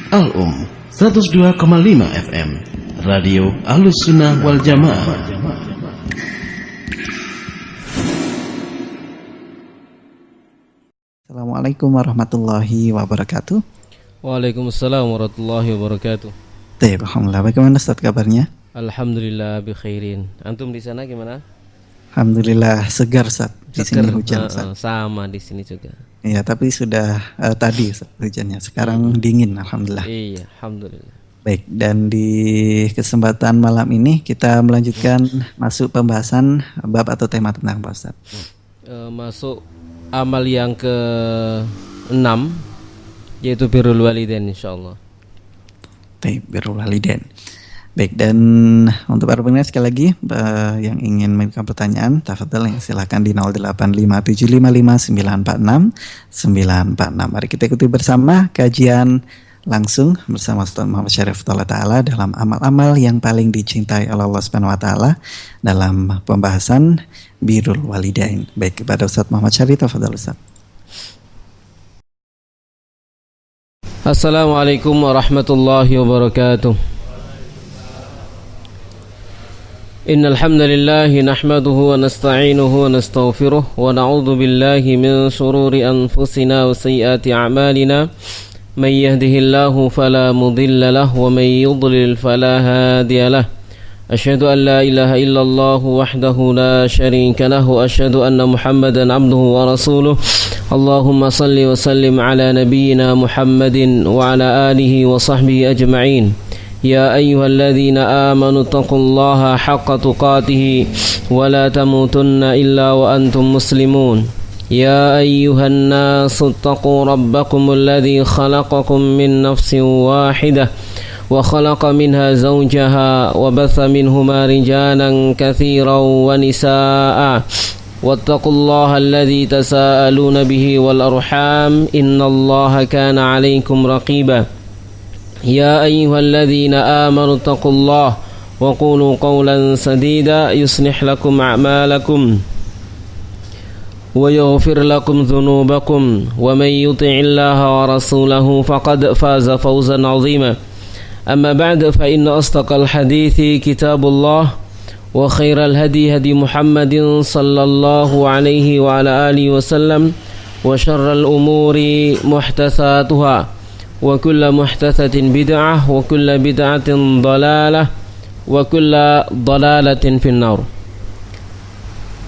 Al-Um 102,5 FM Radio Ahlussunnah wal Jamaah. Assalamualaikum warahmatullahi wabarakatuh. Waalaikumsalam warahmatullahi wabarakatuh. Alhamdulillah. Bagaimana Ustaz kabarnya? Alhamdulillah bi khairin. Antum di sana gimana? Alhamdulillah segar Ustaz. Di sini hujan Ustaz. Sama di sini juga. Iya, tapi sudah tadi Ustaz, hujannya. Sekarang dingin alhamdulillah. Iya, alhamdulillah. Baik, dan di kesempatan malam ini kita melanjutkan masuk pembahasan bab atau tema tentang apa Ustaz? Masuk amal yang ke-6 yaitu birrul walidain insyaallah. Birrul walidain. Baik, dan untuk para pendengar sekali lagi yang ingin mengajukan pertanyaan, tafadhol silakan di 085755946946. Mari kita ikuti bersama kajian langsung bersama Ustaz Muhammad Syarif Ta'ala dalam amal-amal yang paling dicintai oleh Allah Subhanahu wa taala dalam pembahasan birrul walidain. Baik, kepada Ustaz Muhammad Syarif, tafadhol Ustaz. Assalamualaikum warahmatullahi wabarakatuh. Innal hamdalillah nahmaduhu wa nasta'inuhu wa nastaghfiruh wa na'udzu billahi min shururi anfusina wa sayyiati a'malina. May yahdihillahu fala mudilla lahu wa may yudlil fala hadiya lahu. Asyhadu an la ilaha illallah wahdahu la syarika lahu wa asyhadu anna Muhammadan 'abduhu wa rasuluh. Allahumma salli wa sallim ala nabiyyina Muhammadin wa ala alihi wa sahbihi ajma'in. يا أيها الذين آمنوا اتقوا الله حق تقاته ولا تموتن إلا وأنتم مسلمون يا أيها الناس اتقوا ربكم الذي خلقكم من نفس واحدة وخلق منها زوجها وبث منهما رجالا كثيرا ونساء واتقوا الله الذي تساءلون به والأرحام إن الله كان عليكم رقيبا يا أيها الذين آمنوا اتقوا الله وقولوا قولا سديدا يصلح لكم أعمالكم ويغفر لكم ذنوبكم ومن يطع الله ورسوله فقد فاز فوزا عظيما أما بعد فإن أصدق الحديث كتاب الله وخير الهدي هدي محمد صلى الله عليه وعلى آله وسلم وشر الأمور محدثاتها وكل محدثة بدعة وكل بدعة ضلالة وكل ضلالة في النار.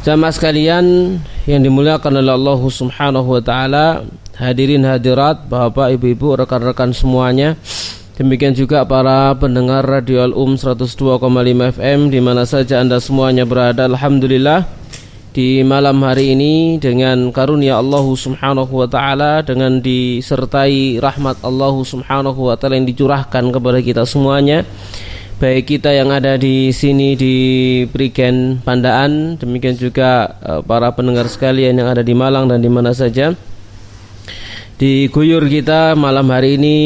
Jamaah sekalian yang dimuliakan oleh Allah Subhanahu wa taala, hadirin hadirat, Bapak, Ibu-ibu, rekan-rekan semuanya. Demikian juga para pendengar Radio Al-Um 102,5 FM di mana saja Anda semuanya berada. Alhamdulillah di malam hari ini dengan karunia Allah Subhanahu wa taala, dengan disertai rahmat Allah Subhanahu wa taala yang dicurahkan kepada kita semuanya, baik kita yang ada di sini di Prigen Pandaan, demikian juga para pendengar sekalian yang ada di Malang dan di mana saja, diguyur kita malam hari ini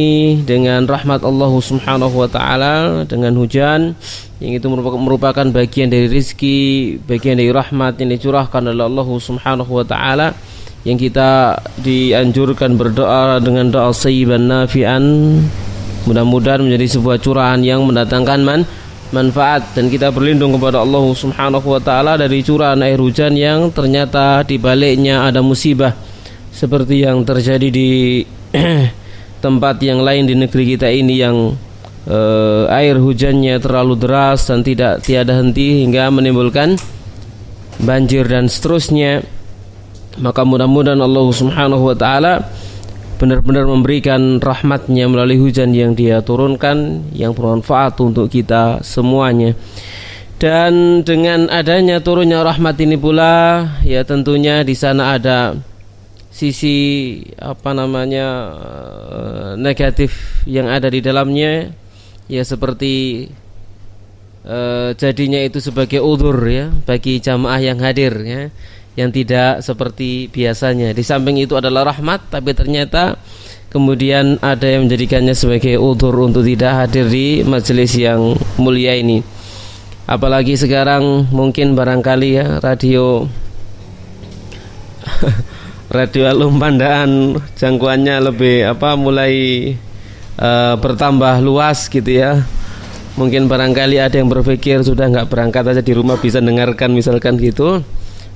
dengan rahmat Allah Subhanahu wa taala, dengan hujan yang itu merupakan bagian dari rizki, bagian dari rahmat yang dicurahkan oleh Allah Subhanahu wa taala, yang kita dianjurkan berdoa dengan doa sayyiban nafi'an, mudah-mudahan menjadi sebuah curahan yang mendatangkan manfaat, dan kita berlindung kepada Allah Subhanahu wa taala dari curahan air hujan yang ternyata di baliknya ada musibah seperti yang terjadi di tempat yang lain di negeri kita ini, yang air hujannya terlalu deras dan tiada henti hingga menimbulkan banjir dan seterusnya. Maka mudah-mudahan Allah Subhanahu wa taala benar-benar memberikan rahmatnya melalui hujan yang Dia turunkan, yang bermanfaat untuk kita semuanya. Dan dengan adanya turunnya rahmat ini pula, ya tentunya di sana ada sisi negatif yang ada di dalamnya, ya seperti jadinya itu sebagai udzur ya bagi jamaah yang hadir ya, yang tidak seperti biasanya. Di samping itu adalah rahmat, tapi ternyata kemudian ada yang menjadikannya sebagai udzur untuk tidak hadir di majelis yang mulia ini. Apalagi sekarang mungkin barangkali ya radio Radio Al-Um Pandaan jangkauannya lebih mulai bertambah luas gitu ya. Mungkin barangkali ada yang berpikir sudah nggak berangkat aja di rumah bisa dengarkan misalkan gitu.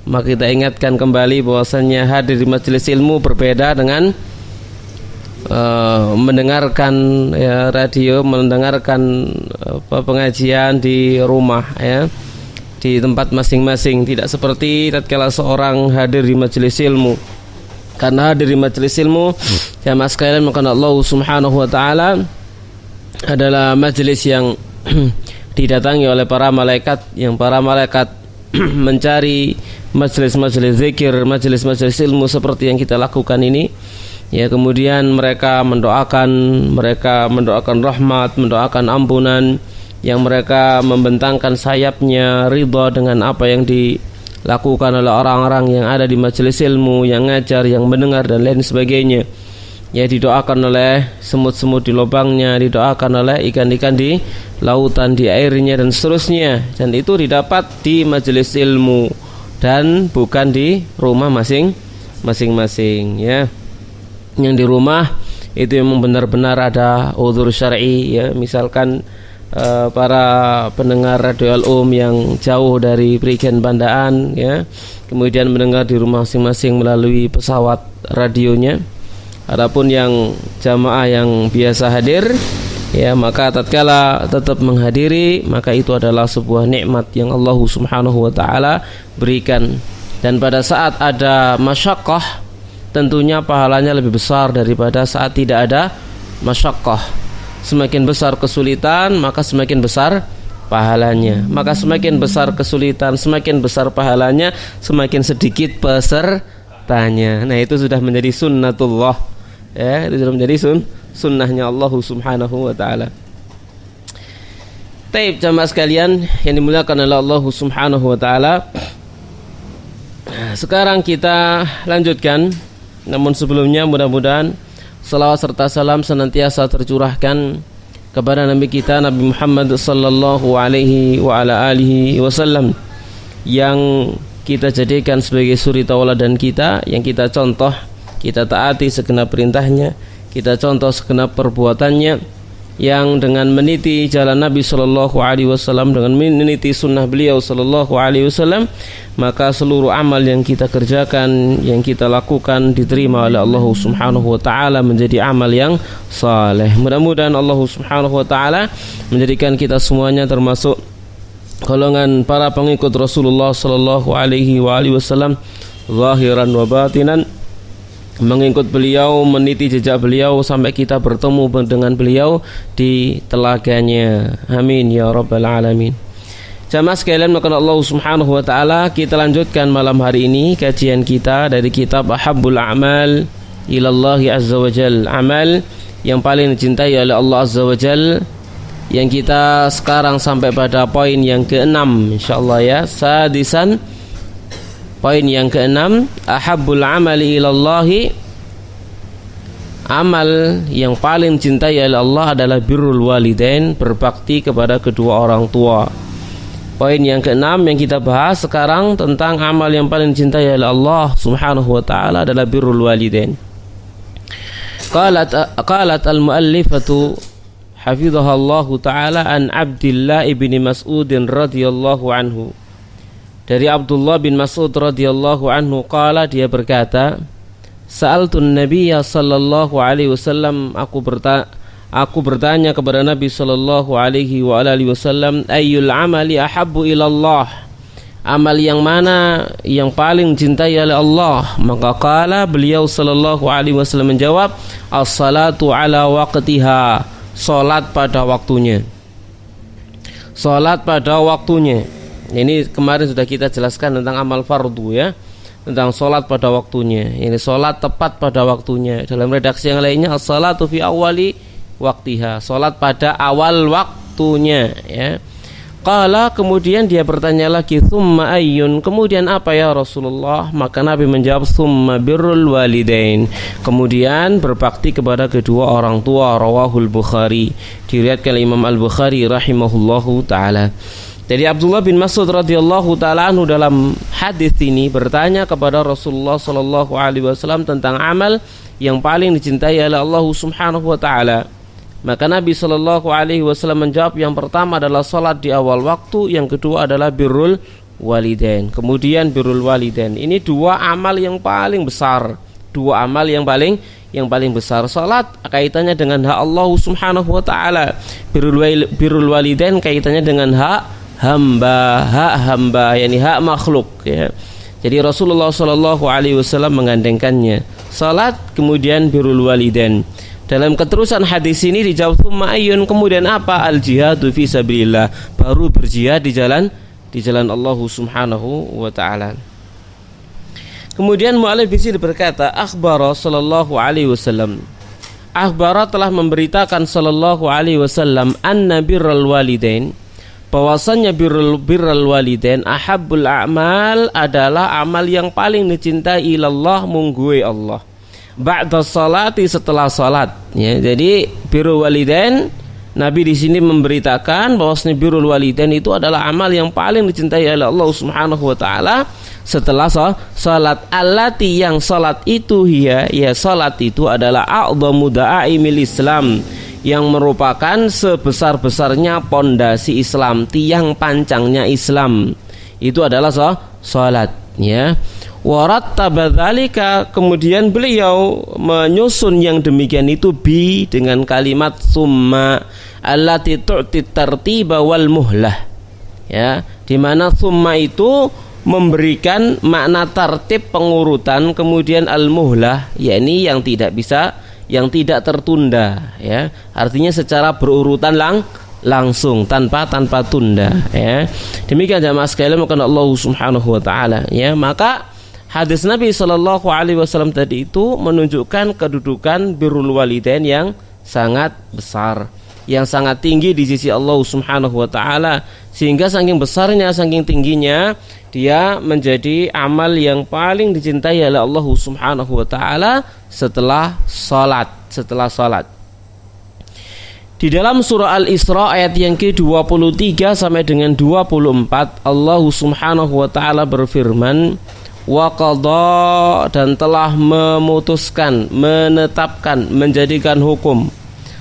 Maka kita ingatkan kembali bahwasannya hadir di majelis ilmu berbeda dengan mendengarkan ya, radio, mendengarkan pengajian di rumah ya, di tempat masing-masing. Tidak seperti tatkala seorang hadir di majelis ilmu. Karena hadir di majelis ilmu jamaah sekalian, maka Allah Subhanahu wa taala adalah majelis yang didatangi oleh para malaikat, yang para malaikat mencari majelis-majelis zikir, majelis-majelis ilmu seperti yang kita lakukan ini. Ya, kemudian mereka mendoakan rahmat, mendoakan ampunan, yang mereka membentangkan sayapnya ridha dengan apa yang dilakukan oleh orang-orang yang ada di majelis ilmu, yang ngajar, yang mendengar dan lain sebagainya. Ya, didoakan oleh semut-semut di lubangnya, didoakan oleh ikan-ikan di lautan, di airnya dan seterusnya. Dan itu didapat di majelis ilmu dan bukan di rumah masing-masing ya. Yang di rumah itu memang benar-benar ada uzur syar'i ya, misalkan para pendengar radio Al-Um yang jauh dari Perigen Bandaan ya, kemudian mendengar di rumah masing-masing melalui pesawat radionya. Adapun yang jamaah yang biasa hadir ya, maka tatkala tetap menghadiri, maka itu adalah sebuah nikmat yang Allah Subhanahu wa taala berikan. Dan pada saat ada masyaqqah, tentunya pahalanya lebih besar daripada saat tidak ada masyaqqah. Semakin besar kesulitan, maka semakin besar pahalanya. Maka semakin besar kesulitan, semakin besar pahalanya, semakin sedikit pesertanya. Nah, itu sudah menjadi sunnatullah ya, itu sudah menjadi sunnahnya Allah Subhanahu wa taala. Taib jamaah sekalian yang dimuliakan oleh Allah Subhanahu wa taala. Sekarang kita lanjutkan, namun sebelumnya mudah-mudahan salawat serta salam senantiasa tercurahkan kepada Nabi kita Nabi Muhammad sallallahu alaihi wa ala alihi wasallam, yang kita jadikan sebagai suri tauladan kita, yang kita contoh, kita taati segenap perintahnya, kita contoh segenap perbuatannya, yang dengan meniti jalan Nabi sallallahu alaihi wasallam, dengan meniti sunnah beliau sallallahu alaihi wasallam, maka seluruh amal yang kita kerjakan, yang kita lakukan diterima oleh Allah Subhanahu wa taala menjadi amal yang saleh. Mudah-mudahan Allah Subhanahu wa taala menjadikan kita semuanya termasuk golongan para pengikut Rasulullah sallallahu alaihi wasallam zahiran wa batinan, mengikut beliau, meniti jejak beliau sampai kita bertemu dengan beliau di telaganya. Amin ya rabbal alamin. Jamaah sekalian, maka Allah Subhanahu wa taala, kita lanjutkan malam hari ini kajian kita dari kitab Ahabbul A'mal ilallahi azza wajal, amal yang paling dicintai oleh Allah azza wajal, yang kita sekarang sampai pada poin yang ke-6 insyaallah ya, sadisan. Poin yang ke-6, ahabbul amali ilallahi, amal yang paling cintai oleh Allah adalah birrul walidain, berbakti kepada kedua orang tua. Poin yang ke-6 yang kita bahas sekarang tentang amal yang paling cintai oleh Allah Subhanahu wa taala adalah birrul walidain. Qalat al-muallifatu hafidhahallahu taala an Abdullah ibn Mas'ud radhiyallahu anhu. Dari Abdullah bin Mas'ud radhiyallahu anhu qala, dia berkata, sa'altun nabiyya sallallahu alaihi wasallam, aku bertanya kepada Nabi sallallahu alaihi wa alihi wasallam, ayyul amali ahabbu ilallah, amal yang mana yang paling cintai oleh Allah? Maka qala, beliau sallallahu alaihi wasallam menjawab, as-salatu ala waqtiha, salat pada waktunya. Salat pada waktunya. Ini kemarin sudah kita jelaskan tentang amal fardu ya, tentang solat pada waktunya. Ini solat tepat pada waktunya. Dalam redaksi yang lainnya, as-salatu fi awali waktiha, solat pada awal waktunya ya. Qala, kemudian dia bertanya lagi, thumma ayyun, kemudian apa ya Rasulullah? Maka Nabi menjawab, thumma birrul walidain, kemudian berbakti kepada kedua orang tua. Rawahul Bukhari, diriwayatkan Imam Al-Bukhari rahimahullahu taala. Jadi Abdullah bin Mas'ud radhiyallahu taala anhu dalam hadis ini bertanya kepada Rasulullah sallallahu alaihi wasallam tentang amal yang paling dicintai oleh Allah Subhanahu wa taala. Maka Nabi Shallallahu Alaihi Wasallam menjawab, yang pertama adalah salat di awal waktu, yang kedua adalah birrul walidain, kemudian birrul walidain. Ini dua amal yang paling besar, dua amal yang paling besar. Salat kaitannya dengan hak Allah Subhanahu wa taala. Birrul walidain kaitannya dengan hak hamba, yakni hak makhluk, ya. Jadi Rasulullah Shallallahu Alaihi Wasallam menggandengkannya, salat kemudian birrul walidain. Dalam keterusan hadis ini dijawab tsumma ayyun, kemudian apa? Al jihadu fi sabilillah, baru berjihad di jalan Allah Subhanahu wa taala. Kemudian mu'allif di sini berkata, akhbara sallallahu alaihi wasallam. Akhbara telah memberitakan sallallahu alaihi wasallam anna birrul walidain, bahwasannya birrul walidain ahabbul a'mal, adalah amal yang paling dicintai ilallah, mungguwe Allah. Ba'da salati, setelah salat, ya. Jadi birrul walidain, Nabi di sini memberitakan bahwasanya birrul walidain itu adalah amal yang paling dicintai oleh Allah Subhanahu wa taala setelah salat. Allati, yang salat itu ya salat itu adalah a'dhamu da'aimil Islam, yang merupakan sebesar-besarnya pondasi Islam, tiang pancangnya Islam. Itu adalah salat, ya. Warattaba dzalika, kemudian beliau menyusun yang demikian itu dengan kalimat summa allati tu'ti tartiba wal muhlah, ya, di mana summa itu memberikan makna tertib, pengurutan, kemudian al muhlah, yakni yang tidak tertunda, ya, artinya secara berurutan langsung tanpa tunda, ya. Demikian jamaah sekalian, maka Allah Subhanahu wa taala, ya. Maka hadis Nabi Shallallahu Alaihi Wasallam tadi itu menunjukkan kedudukan birrul walidain yang sangat besar, yang sangat tinggi di sisi Allah Subhanahu wa taala, sehingga saking besarnya, saking tingginya dia menjadi amal yang paling dicintai oleh Allah Subhanahu wa taala setelah salat. Di dalam surah Al-Isra ayat yang ke-23 sampai dengan 24, Allah Subhanahu wa taala berfirman, wa qadha, dan telah memutuskan, menetapkan, menjadikan hukum,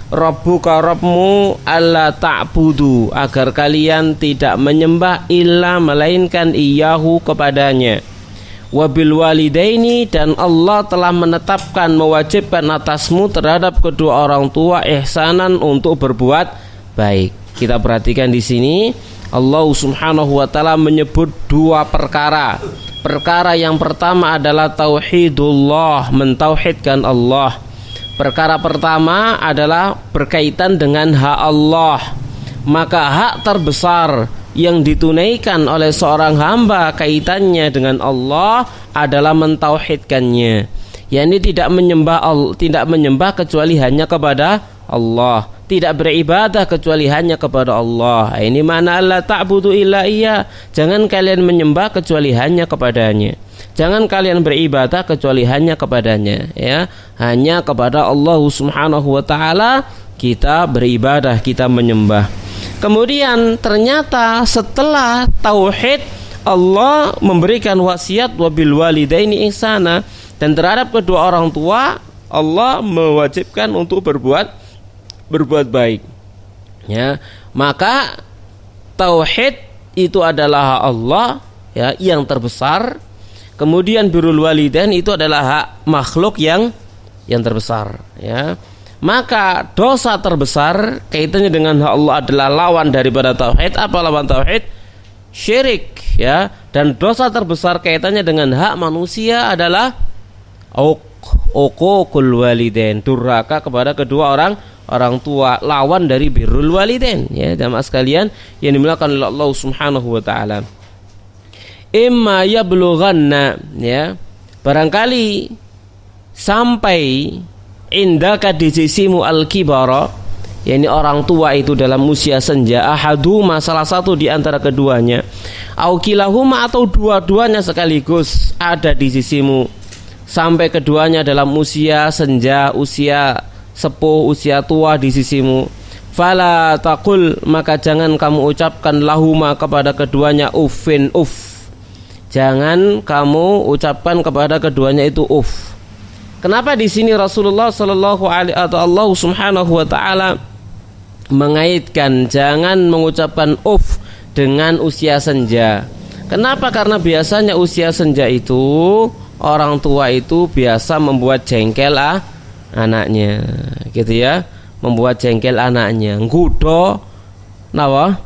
Rabbuka, Rabbmu, alla ta'budu, agar kalian tidak menyembah illa, melainkan iyahu, kepadanya. Wabil walidaini, dan Allah telah menetapkan, mewajibkan atasmu terhadap kedua orang tua ihsanan, untuk berbuat baik. Kita perhatikan di sini Allah Subhanahu wa taala menyebut dua perkara. Perkara yang pertama adalah tauhidullah, mentauhidkan Allah. Perkara pertama adalah berkaitan dengan hak Allah. Maka hak terbesar yang ditunaikan oleh seorang hamba kaitannya dengan Allah adalah mentauhidkannya, yakni tidak menyembah kecuali hanya kepada Allah, tidak beribadah kecuali hanya kepada Allah. Ini makna la ta'budu illa iya, jangan kalian menyembah kecuali hanya kepadanya, jangan kalian beribadah kecuali hanya kepadanya, ya, hanya kepada Allah Subhanahu wa taala kita beribadah, kita menyembah. Kemudian ternyata setelah tauhid, Allah memberikan wasiat wabil walidaini ihsana, dan terhadap kedua orang tua Allah mewajibkan untuk berbuat baik, ya. Maka tauhid itu adalah hak Allah, ya, yang terbesar. Kemudian birrul walidain itu adalah hak makhluk yang terbesar, ya. Maka dosa terbesar kaitannya dengan hak Allah adalah lawan daripada tauhid. Apa lawan tauhid? Syirik, ya. Dan dosa terbesar kaitannya dengan hak manusia adalah uququl walidain, durhaka kepada kedua orang tua, lawan dari birrul walidain, ya, jamaah sekalian yang dimuliakan oleh Allah Subhanahu wa taala. Imma yablughanna, ya, barangkali sampai indaka di sisimu al-kibara, yakni orang tua itu dalam usia senja, ahaduma, salah satu di antara keduanya, au kilahuma, atau dua-duanya sekaligus ada di sisimu, sampai keduanya dalam usia senja, usia sepuh, usia tua di sisimu. Fala taqul, maka jangan kamu ucapkan lahuma kepada keduanya uffin, uff. Jangan kamu ucapkan kepada keduanya itu uff. Kenapa di sini Rasulullah Shallallahu Alaihi atau Allah Subhanahu Wa Taala mengaitkan jangan mengucapkan uff dengan usia senja? Kenapa? Karena biasanya usia senja itu orang tua itu biasa membuat jengkel anaknya, gitu ya, membuat jengkel anaknya, nggudo nawa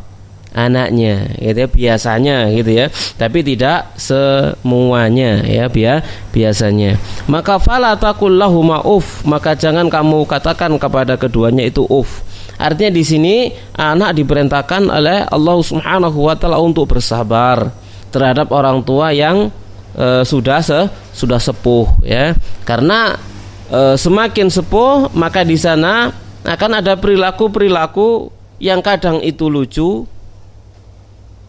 anaknya, gitu ya, biasanya gitu ya, tapi tidak semuanya ya, biasanya. Maka fala taqul lahuma uff, maka jangan kamu katakan kepada keduanya itu uff. Artinya di sini anak diperintahkan oleh Allah Subhanahu wa taala untuk bersabar terhadap orang tua yang sudah sepuh ya. Karena semakin sepuh maka di sana akan ada perilaku-perilaku yang kadang itu lucu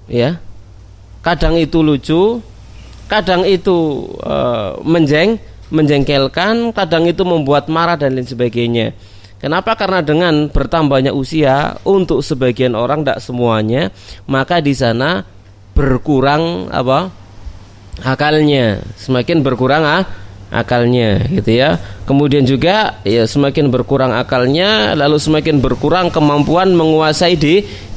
ya, kadang itu lucu, kadang itu menjengkelkan, kadang itu membuat marah dan lain sebagainya. Kenapa? Karena dengan bertambahnya usia untuk sebagian orang, tidak semuanya, maka di sana berkurang akalnya, semakin berkurang akalnya, gitu ya. Kemudian juga ya semakin berkurang akalnya, lalu semakin berkurang kemampuan menguasai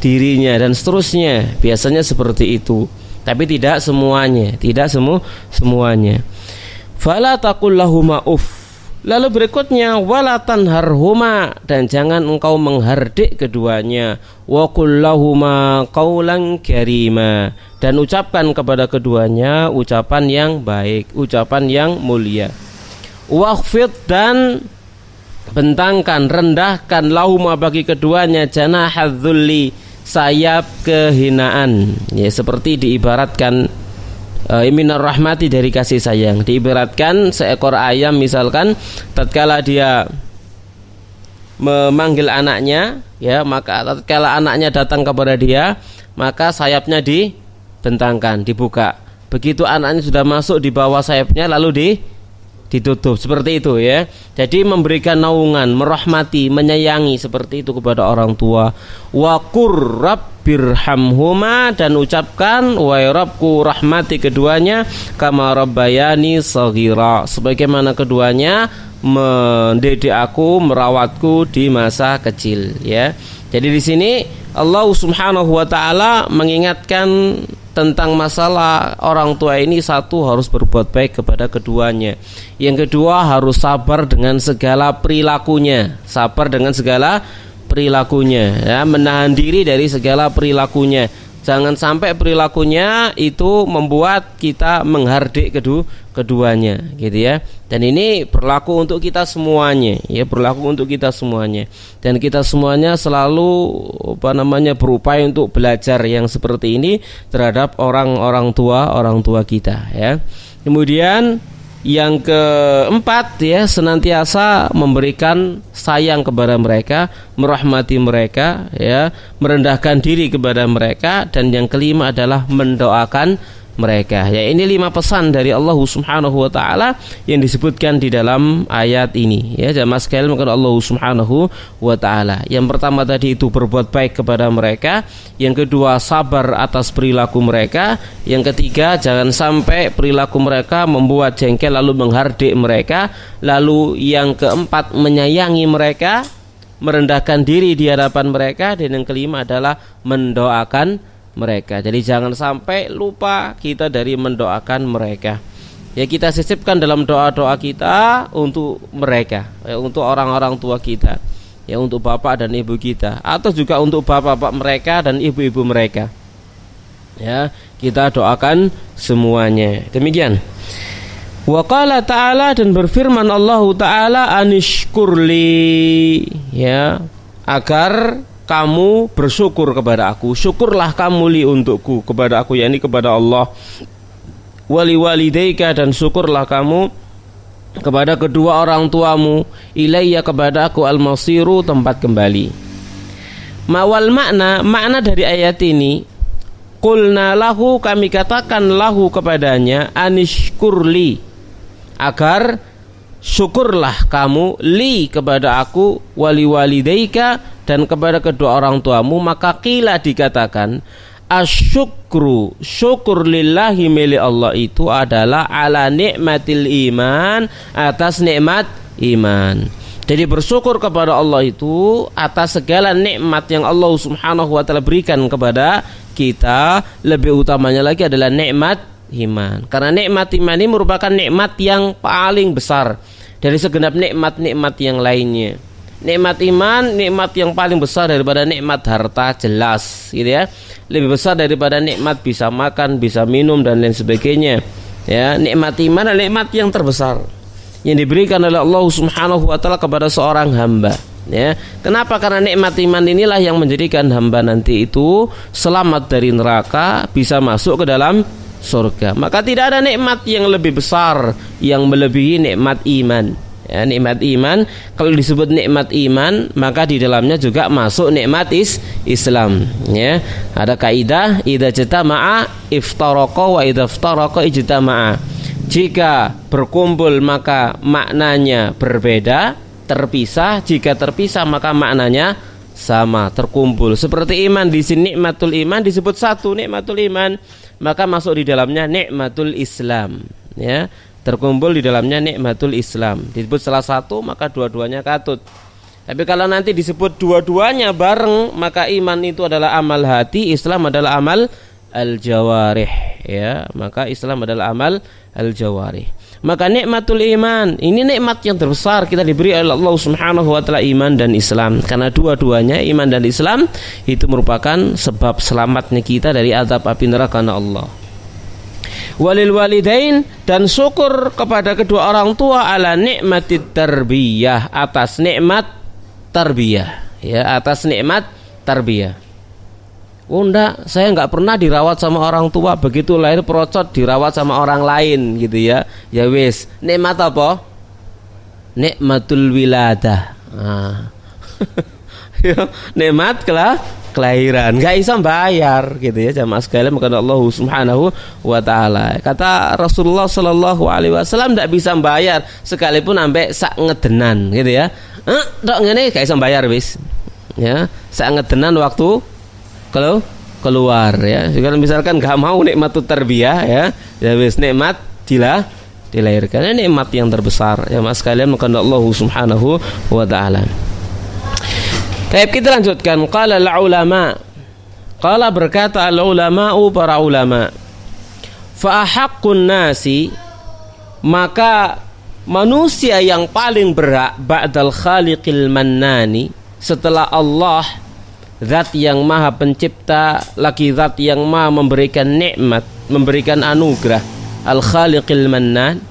dirinya dan seterusnya. Biasanya seperti itu, tapi tidak semuanya, semuanya. Fala taqul lahuma uff. Lalu berikutnya wala tanharhuma, dan jangan engkau menghardik keduanya. Wa qul lahuma qaulan karima, dan ucapkan kepada keduanya ucapan yang baik, ucapan yang mulia. Wakhfid, dan bentangkan, rendahkan lahuma bagi keduanya janahadzulli, sayap kehinaan, ya, seperti diibaratkan minar rahmati, dari kasih sayang. Diibaratkan seekor ayam misalkan, tatkala dia memanggil anaknya ya, maka tatkala anaknya datang kepada dia, maka sayapnya dibentangkan, dibuka. Begitu anaknya sudah masuk di bawah sayapnya, lalu ditutup, seperti itu ya. Jadi memberikan naungan, merahmati, menyayangi, seperti itu kepada orang tua. Wa qur rabbirhamhuma, dan ucapkan wa rabbku rahmati keduanya kama rabbayani shaghira, sebagaimana keduanya mendidik aku, merawatku di masa kecil ya. Jadi di sini Allah Subhanahu wa taala mengingatkan tentang masalah orang tua ini. Satu, harus berbuat baik kepada keduanya. Yang kedua, harus sabar dengan segala perilakunya, sabar dengan segala perilakunya ya, menahan diri dari segala perilakunya. Jangan sampai perilakunya itu membuat kita menghardik keduanya, gitu ya. Dan ini berlaku untuk kita semuanya, ya, berlaku untuk kita semuanya. Dan kita semuanya selalu berupaya untuk belajar yang seperti ini terhadap orang tua kita, ya. Kemudian yang keempat ya, senantiasa memberikan sayang kepada mereka, merahmati mereka ya, merendahkan diri kepada mereka, dan yang kelima adalah mendoakan mereka. Ya, ini 5 pesan dari Allah Subhanahu wa taala yang disebutkan di dalam ayat ini. Ya, jamaah sekalian, maka Allah Subhanahu wa taala. Yang pertama tadi itu berbuat baik kepada mereka, yang kedua sabar atas perilaku mereka, yang ketiga jangan sampai perilaku mereka membuat jengkel lalu menghardik mereka, lalu yang keempat menyayangi mereka, merendahkan diri di hadapan mereka, dan yang kelima adalah mendoakan mereka. Jadi jangan sampai lupa kita dari mendoakan mereka. Ya, kita sisipkan dalam doa-doa kita untuk mereka, ya, untuk orang-orang tua kita, ya, untuk bapak dan ibu kita, atau juga untuk bapak-bapak mereka dan ibu-ibu mereka. Ya, kita doakan semuanya. Demikian. Wa qala ta'ala, dan berfirman Allah Ta'ala, anishkurli, ya, agar kamu bersyukur kepada aku. Syukurlah kamu li untukku, kepada aku, yakni kepada Allah. Wali walidaika, dan syukurlah kamu kepada kedua orang tuamu. Ilayya, kepada aku, al-masiru, tempat kembali. Mawal makna dari ayat ini, qulna lahu, kami katakan lahu kepadanya, anishkurli, agar syukurlah kamu li, kepada aku, wali walidaika, dan kepada kedua orang tuamu. Maka qila, dikatakan, Asyukru, syukur lillahi milik Allah itu adalah ala nikmatil iman, atas nikmat iman. Jadi bersyukur kepada Allah itu atas segala nikmat yang Allah Subhanahu wa taala berikan kepada kita. Lebih utamanya lagi adalah nikmat iman. Karena nikmat iman ini merupakan nikmat yang paling besar dari segenap nikmat-nikmat yang lainnya. Nikmat iman, nikmat yang paling besar daripada nikmat harta, jelas gitu ya. Lebih besar daripada nikmat bisa makan, bisa minum dan lain sebagainya. Ya, nikmat iman adalah nikmat yang terbesar yang diberikan oleh Allah Subhanahu wa taala kepada seorang hamba. Ya, kenapa? Karena nikmat iman inilah yang menjadikan hamba nanti itu selamat dari neraka, bisa masuk ke dalam surga. Maka tidak ada nikmat yang lebih besar yang melebihi nikmat iman. Ya, nikmat iman, kalau disebut nikmat iman, maka di dalamnya juga masuk nikmat Islam. Ya, ada kaidah idza jatama'a iftaraqa wa idza iftaraqa ijtama'a. Jika berkumpul maka maknanya berbeda, terpisah. Jika terpisah maka maknanya sama, terkumpul. Seperti iman, di sini nikmatul iman disebut satu, nikmatul iman, maka masuk di dalamnya nikmatul Islam. Ya, terkumpul di dalamnya nikmatul Islam. Disebut salah satu maka dua-duanya katut. Tapi kalau nanti disebut dua-duanya bareng, maka iman itu adalah amal hati, Islam adalah amal al-jawarih. Ya, maka Islam adalah amal al-jawarih. Maka nikmatul iman ini nikmat yang terbesar kita diberi oleh Allah Subhanahu wa taala, iman dan Islam. Karena dua-duanya, iman dan Islam, itu merupakan sebab selamatnya kita dari azab api neraka Allah. Walil walidain, dan syukur kepada kedua orang tua ala nikmatit tarbiyah, atas nikmat tarbiyah. Ya, atas nikmat tarbiyah. Oh enggak, saya enggak pernah dirawat sama orang tua, begitu lahir perocot dirawat sama orang lain gitu ya. Ya wis, nikmat apa? Nikmatul wiladah. Nikmat kelahiran, enggak bisa bayar gitu ya jamaah sekalian. Maka Allah Subhanahu wa taala kata Rasulullah sallallahu alaihi wasallam enggak bisa bayar sekalipun sampai sak ngedenan gitu ya. Tok ngene enggak bisa bayar wis. Ya, sak ngedenan waktu kalau keluar ya. Kalau misalkan enggak mau nikmatut tarbiyah ya wis, nikmat dilahirkan, ini nikmat yang terbesar ya mas sekalian. Maka Allah Subhanahu wa taala. Baik, kita lanjutkan. Qala al-ulama, qala berkata al-ulama'u, para ulama, fa ahaqqun nasi, maka manusia yang paling berhak ba'dal khaliqil mannani, setelah Allah zat yang maha pencipta, lagi zat yang maha memberikan nikmat, memberikan anugerah, al-khaliqil mannan,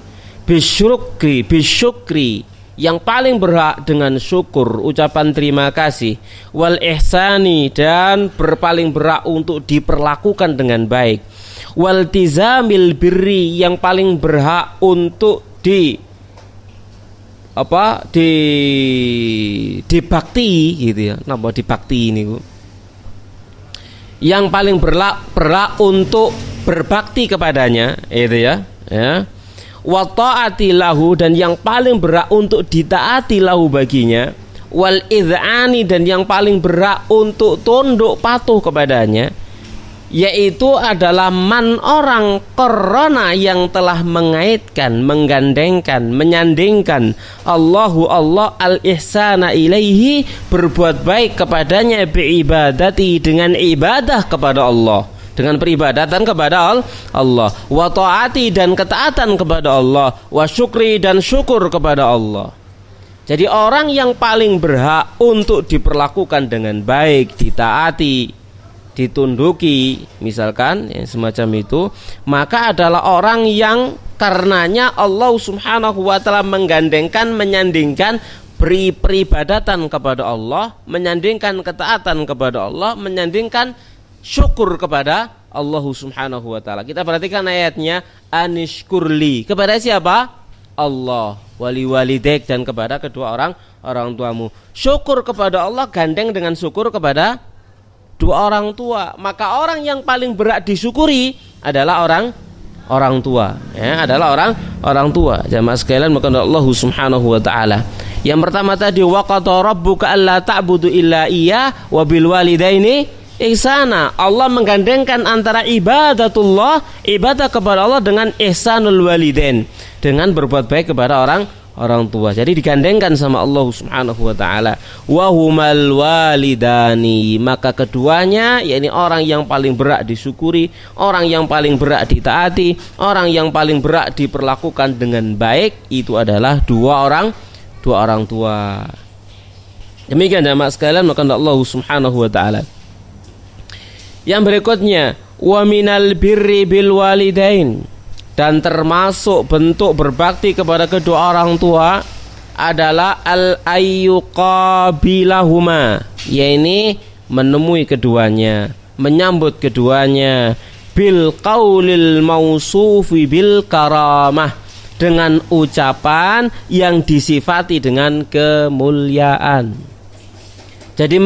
bisyukri, yang paling berhak dengan syukur, ucapan terima kasih, wal ihsani, dan berpaling berhak untuk diperlakukan dengan baik, wal tizamil birri, yang paling berhak untuk dibakti gitu ya. Napa dibakti ini Bu? Yang paling berhak untuk berbakti kepadanya itu ya. Wa ta'ati lahu, dan yang paling berhak untuk ditaati lahu baginya, wal idhani, dan yang paling berhak untuk tunduk patuh kepadanya, yaitu adalah man, orang korona yang telah mengaitkan, menggandengkan, menyandingkan Allah al-ihsana ilaihi, berbuat baik kepadanya, biibadati, dengan ibadah kepada Allah, dengan peribadatan kepada Allah, wa ta'ati, dan ketaatan kepada Allah, wa syukri, dan syukur kepada Allah. Jadi orang yang paling berhak untuk diperlakukan dengan baik, ditaati, ditunduki, misalkan ya, semacam itu, maka adalah orang yang karenanya Allah Subhanahu wa taala menggandengkan, menyandingkan peribadatan kepada Allah, menyandingkan ketaatan kepada Allah, menyandingkan syukur kepada Allah Subhanahu wa taala. Kita perhatikan ayatnya, anishkurli, kepada siapa? Allah, wali walidek, dan kepada kedua orang tuamu. Syukur kepada Allah gandeng dengan syukur kepada dua orang tua. Maka orang yang paling berhak disyukuri adalah orang tua ya, adalah orang tua. Jamaah sekalian, maka Allah Subhanahu wa taala. Yang pertama tadi, wa qada rabbuka alla ta'budu illa iyyah wa bil walidaini ihsana. Allah menggandengkan antara ibadah kepada Allah dengan ihsanul walidain, dengan berbuat baik kepada orang tua. Jadi digandengkan sama Allah Subhanahu wa taala. Wa humal walidani, maka keduanya, yakni orang yang paling berat disyukuri, orang yang paling berat ditaati, orang yang paling berat diperlakukan dengan baik, itu adalah dua orang tua. Demikian jamaah sekalian, maka Allah Subhanahu wa taala. Yang berikutnya, wa minal birri bil walidain, dan termasuk bentuk berbakti kepada kedua orang tua adalah al-ayyuqabilahuma, yaitu menemui keduanya, menyambut keduanya, bil qaulil mausufi bil karamah, dengan ucapan yang disifati dengan kemuliaan. Jadi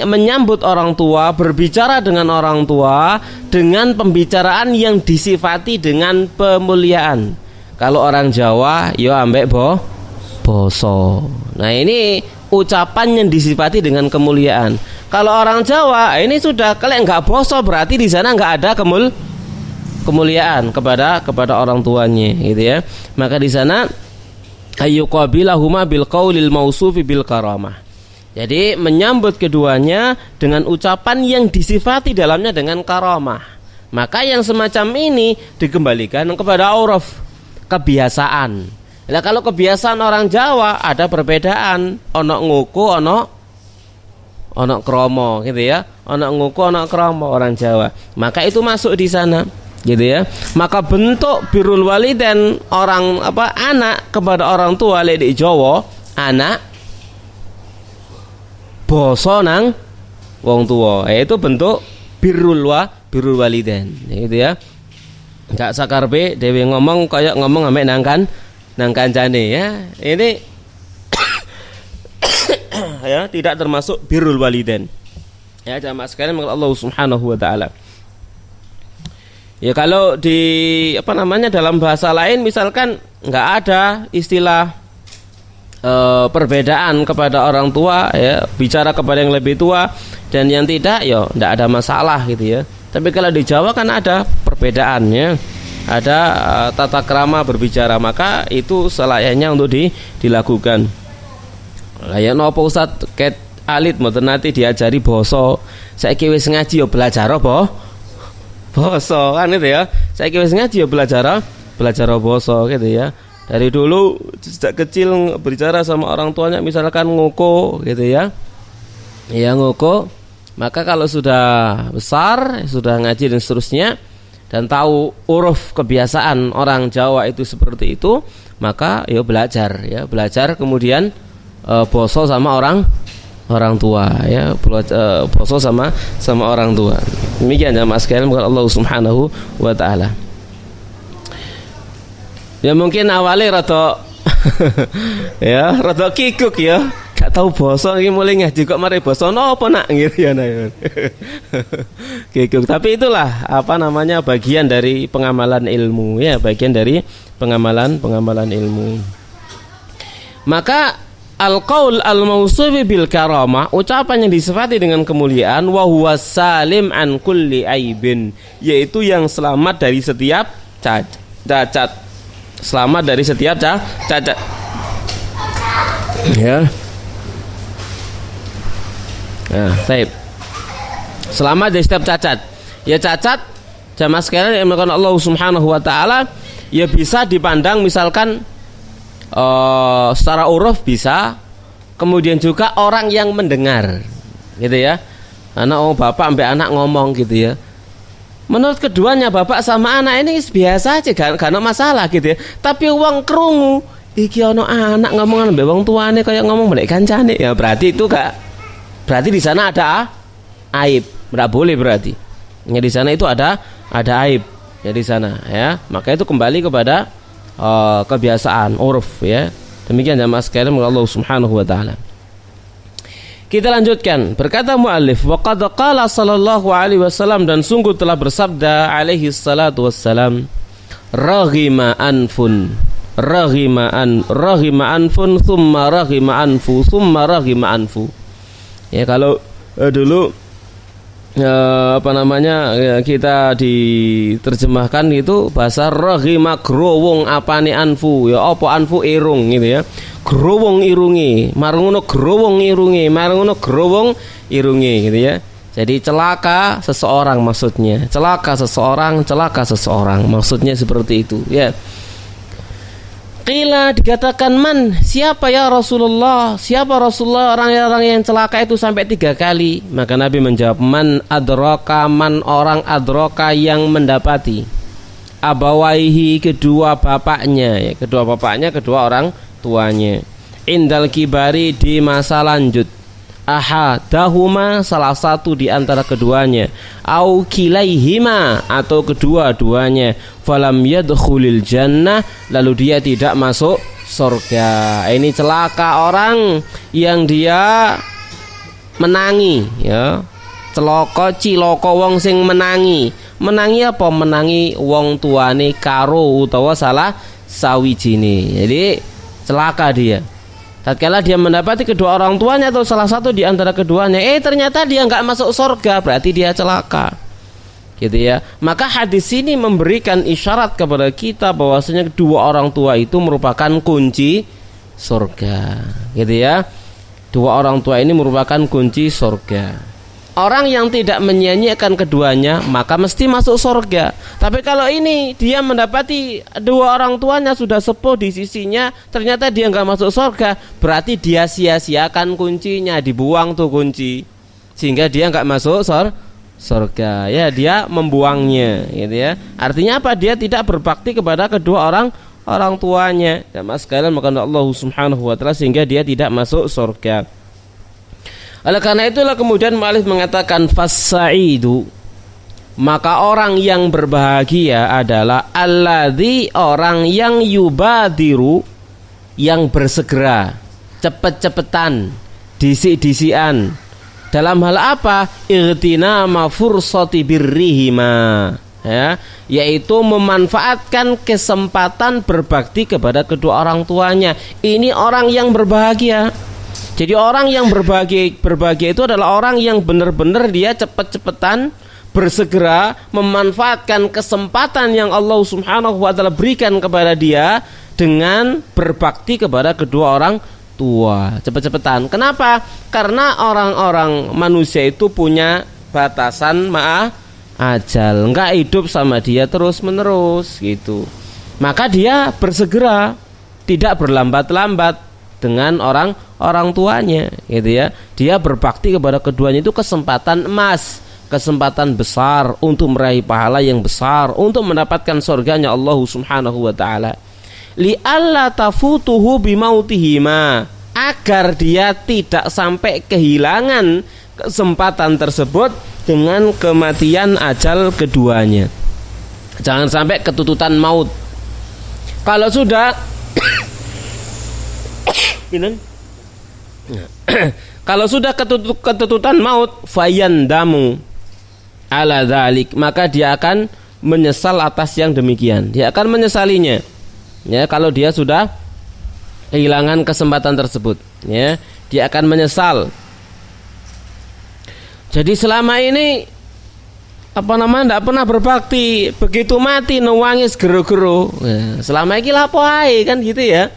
menyambut orang tua, berbicara dengan orang tua dengan pembicaraan yang disifati dengan pemuliaan. Kalau orang Jawa, yo ambek boso. Nah, ini ucapan yang disifati dengan kemuliaan. Kalau orang Jawa, ini sudah kalau enggak boso berarti di sana enggak ada kemuliaan kepada orang tuanya, gitu ya. Maka di sana ayyuqabilahuma bil qaulil mausufi bil karamah. Jadi menyambut keduanya dengan ucapan yang disifati dalamnya dengan karamah. Maka yang semacam ini dikembalikan kepada uruf, kebiasaan. Nah, kalau kebiasaan orang Jawa ada perbedaan, ono nguku, ono kromo, gitu ya. Ono nguku, ono kromo orang Jawa. Maka itu masuk di sana, gitu ya. Maka bentuk birrul walidain anak kepada orang tua di Jawa, anak boso nang wong tua, itu bentuk birrul walidain, gitu ya. Enggak sakarpe dhewe ngomong kayak ngomong ambek nang kancane, ya. Ini ya tidak termasuk birrul walidain. Ya, jamaah sekalian, Allah Subhanahu wa taala. Ya, kalau di dalam bahasa lain misalkan enggak ada istilah perbedaan kepada orang tua, ya, bicara kepada yang lebih tua dan yang tidak, ya tidak ada masalah, gitu ya. Tapi kalau di Jawa kan ada perbedaannya, ada tata krama berbicara, maka itu selayaknya untuk dilakukan. Kayak nopo Ustaz ket alit mboten nanti diajari basa, saiki wis ngaji ya belajar basa kan, gitu ya. Saiki wis ngaji ya belajar basa, gitu ya. Dari dulu sejak kecil berbicara sama orang tuanya misalkan ngoko, gitu ya. Ya ngoko. Maka kalau sudah besar, sudah ngaji dan seterusnya, dan tahu uruf kebiasaan orang Jawa itu seperti itu, maka ya belajar kemudian boso sama orang tua, ya, boso sama orang tua. Demikian jamaah sekalian, Allah Subhanahu wa taala. Ya mungkin awalnya rada ya rada kikuk, ya, gak tahu basa iki mulai ngaji kok mari basa napa nak, gitu ya. Kikuk, tapi itulah bagian dari pengamalan ilmu, ya, bagian dari pengamalan ilmu. Maka al-qaul al-mausufi bil karamah, ucapan yang disifati dengan kemuliaan, wa huwa salim an kulli aibin, yaitu yang selamat dari setiap cacat. Selamat dari setiap cacat. Ya. Nah, baik. Selamat dari setiap cacat. Ya, cacat jamaah sekalian yang dimuliakan Allah Subhanahu wa taala, ya bisa dipandang misalkan secara uruf bisa, kemudian juga orang yang mendengar, gitu ya. Bapak sampai anak ngomong, gitu ya. Menurut keduanya bapak sama anak ini biasa aja, gak ada masalah, gitu ya. Tapi wong krungu iki ono anak ngomong ambek wong tuane kayak ngomong mbek kancane, ya berarti di sana ada aib, enggak boleh berarti. Ya di sana itu ada aib, ya di sana, ya. Maka itu kembali kepada kebiasaan uruf, ya. Demikian jamaah sekalian, Allah Subhanahu wa taala. Kita lanjutkan. Berkata muallif, wa qad qala sallallahu alaihi wasallam, dan sungguh telah bersabda alaihi salatu wassalam, raghima anfun thumma raghima anfu. Ya, kalau dulu kita diterjemahkan itu bahasa raghima growong apane anfu ya apa anfu irung gitu ya. Growong irungi, marungono growong irungi, marungono growong irungi gitu ya. Jadi celaka seseorang maksudnya. Celaka seseorang maksudnya seperti itu ya. Qila dikatakan man, siapa ya Rasulullah? Siapa Rasulullah orang-orang yang celaka itu sampai 3 kali? Maka Nabi menjawab man adraka, man orang adraka yang mendapati abawaihi kedua bapaknya ya, kedua orang tuanya. Indal kibari di masa lanjut. Ahadahuma salah satu di antara keduanya, au kilaihima atau kedua-duanya, falam yadkhulil jannah lalu dia tidak masuk surga. Ini celaka orang yang dia menangi ya. Cilaka wong sing menangi. Menangi apa? Menangi wong tuane karo utawa salah sawijine. Jadi celaka dia. Tatkala dia mendapati kedua orang tuanya atau salah satu di antara keduanya, ternyata dia nggak masuk surga, berarti dia celaka, gitu ya. Maka hadis ini memberikan isyarat kepada kita bahwasanya kedua orang tua itu merupakan kunci surga, gitu ya. Dua orang tua ini merupakan kunci surga. Orang yang tidak menyia-nyiakan keduanya maka mesti masuk surga. Tapi kalau ini dia mendapati dua orang tuanya sudah sepuh di sisinya, ternyata dia nggak masuk surga, berarti dia sia-siakan kuncinya, dibuang tuh kunci, sehingga dia nggak masuk surga. Ya dia membuangnya, gitu ya. Artinya apa? Dia tidak berbakti kepada kedua orang tuanya. Ya, mas sekalian maka Allah Subhanahu wa taala sehingga dia tidak masuk surga. Oleh karena itulah kemudian mu'allif mengatakan fasaidu, maka orang yang berbahagia adalah alladzi, orang yang yubadiru, yang bersegera, cepet-cepetan, disi-disian. Dalam hal apa? Irtinama fursati birrihima, ya, yaitu memanfaatkan kesempatan berbakti kepada kedua orang tuanya. Ini orang yang berbahagia. Jadi orang yang berbahagia itu adalah orang yang benar-benar dia cepat-cepatan bersegera memanfaatkan kesempatan yang Allah Subhanahu wa taala berikan kepada dia dengan berbakti kepada kedua orang tua. Cepat-cepatan. Kenapa? Karena orang-orang manusia itu punya batasan ajal, enggak hidup sama dia terus-menerus gitu. Maka dia bersegera, tidak berlambat-lambat dengan orang tuanya, gitu ya. Dia berbakti kepada keduanya, itu kesempatan emas, kesempatan besar untuk meraih pahala yang besar, untuk mendapatkan surganya Allah Subhanahu wa taala. Li alla tafutuhu bimautihima, agar dia tidak sampai kehilangan kesempatan tersebut dengan kematian ajal keduanya. Jangan sampai ketututan maut. Kalau sudah kalau sudah ketututan maut, fayandamu ala dzalik, maka dia akan menyesal atas yang demikian. Dia akan menyesalinya. Ya, kalau dia sudah kehilangan kesempatan tersebut, ya, dia akan menyesal. Jadi selama ini tidak pernah berbakti, begitu mati nangis gero-gero. Ya, selama ini lapo ae kan gitu ya.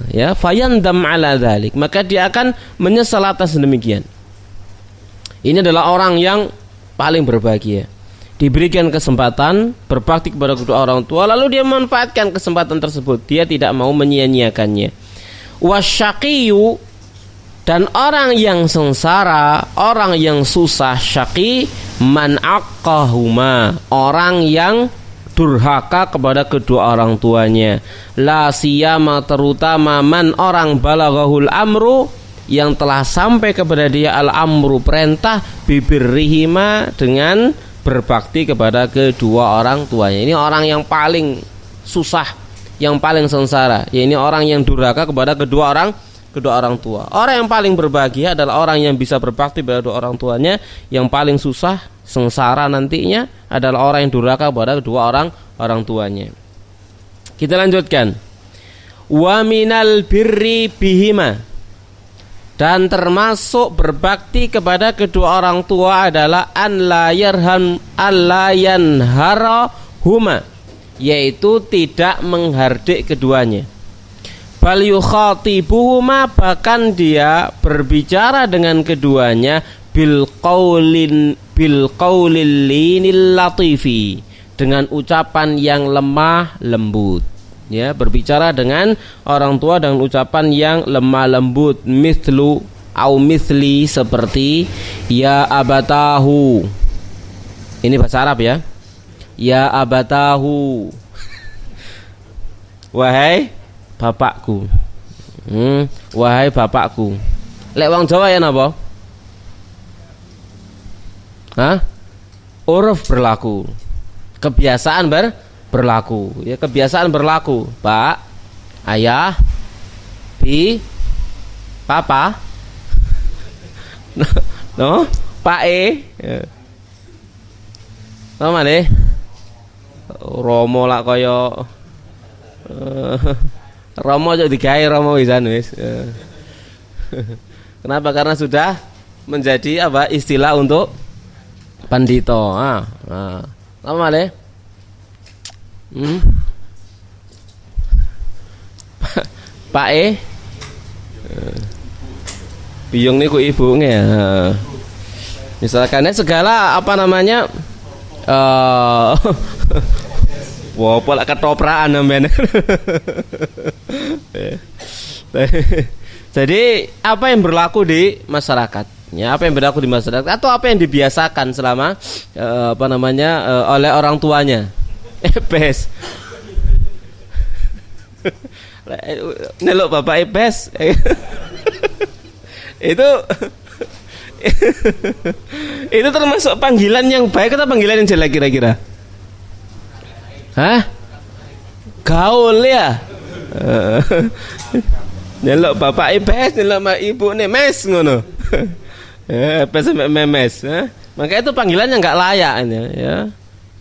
Ya, fayandam ala dzalik, maka dia akan menyesal atas demikian. Ini adalah orang yang paling berbahagia, diberikan kesempatan berbakti kepada kedua orang tua, lalu dia memanfaatkan kesempatan tersebut, dia tidak mau menyia-nyiakannya. Wasyaqiyu, dan orang yang sengsara, orang yang susah, syaqi, man aqahuma, orang yang durhaka kepada kedua orang tuanya. La siyama, terutama man orang balaghahul amru, yang telah sampai kepada dia al-amru, perintah, bibirrihima, dengan berbakti kepada kedua orang tuanya. Ini orang yang paling susah, yang paling sengsara. Ya, ini orang yang durhaka kepada kedua orang tua. Orang yang paling berbahagia adalah orang yang bisa berbakti kepada kedua orang tuanya. Yang paling susah, sengsara nantinya adalah orang yang durhaka kepada kedua orang tuanya. Kita lanjutkan. Wa minal birri bihima, Dan termasuk berbakti kepada kedua orang tua adalah an la yanharahuma, yaitu tidak menghardik keduanya. Bal yukhatibuhuma, bahkan dia berbicara dengan keduanya bil qaulil linil latifi, dengan ucapan yang lemah lembut. Ya, berbicara dengan orang tua dengan ucapan yang lemah lembut, mithlu au mithli, seperti ya abatahu. Ini bahasa Arab ya. Ya abatahu, wahai bapakku. Wahai bapakku. Lek wong Jawa ya napa? Uruf berlaku, kebiasaan berlaku, ya, kebiasaan berlaku. Pak, ayah, bi, papa, no, pak sama deh. Romo lah koyo Romo aja digawe Romo wisan wis. Kenapa? Karena sudah menjadi istilah untuk pandito. Sama deh. Pak biyung niku ibunya. Misalkan segala wah, pola ketopraan namanya. Jadi apa yang berlaku di masyarakat? Ya, apa yang berlaku di masyarakat atau apa yang dibiasakan selama oleh orang tuanya? Ebes. Nelok bapak ebes. Itu termasuk panggilan yang baik atau panggilan yang jelek kira-kira? Gaul ya. Nelok bapak ebes, nelok ibu mes ngono. Ebes memes. Maka itu panggilan yang enggak layak ya.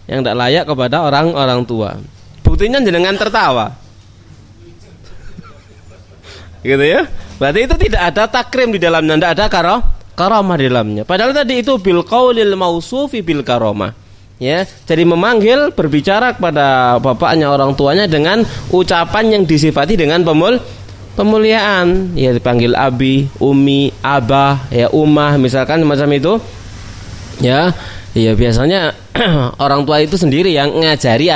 Yang tidak layak kepada orang tua. Buktinya jenengan tertawa, gitu ya. Berarti itu tidak ada takrim di dalamnya, tidak ada karamah di dalamnya. Padahal tadi itu bil qaulil mausufi bil karamah, ya. Jadi memanggil, berbicara kepada bapaknya, orang tuanya dengan ucapan yang disifati dengan pemuliaan. Ya, dipanggil abi, umi, abah, ya, umah, misalkan semacam itu, ya. Ya, biasanya orang tua itu sendiri yang ngajari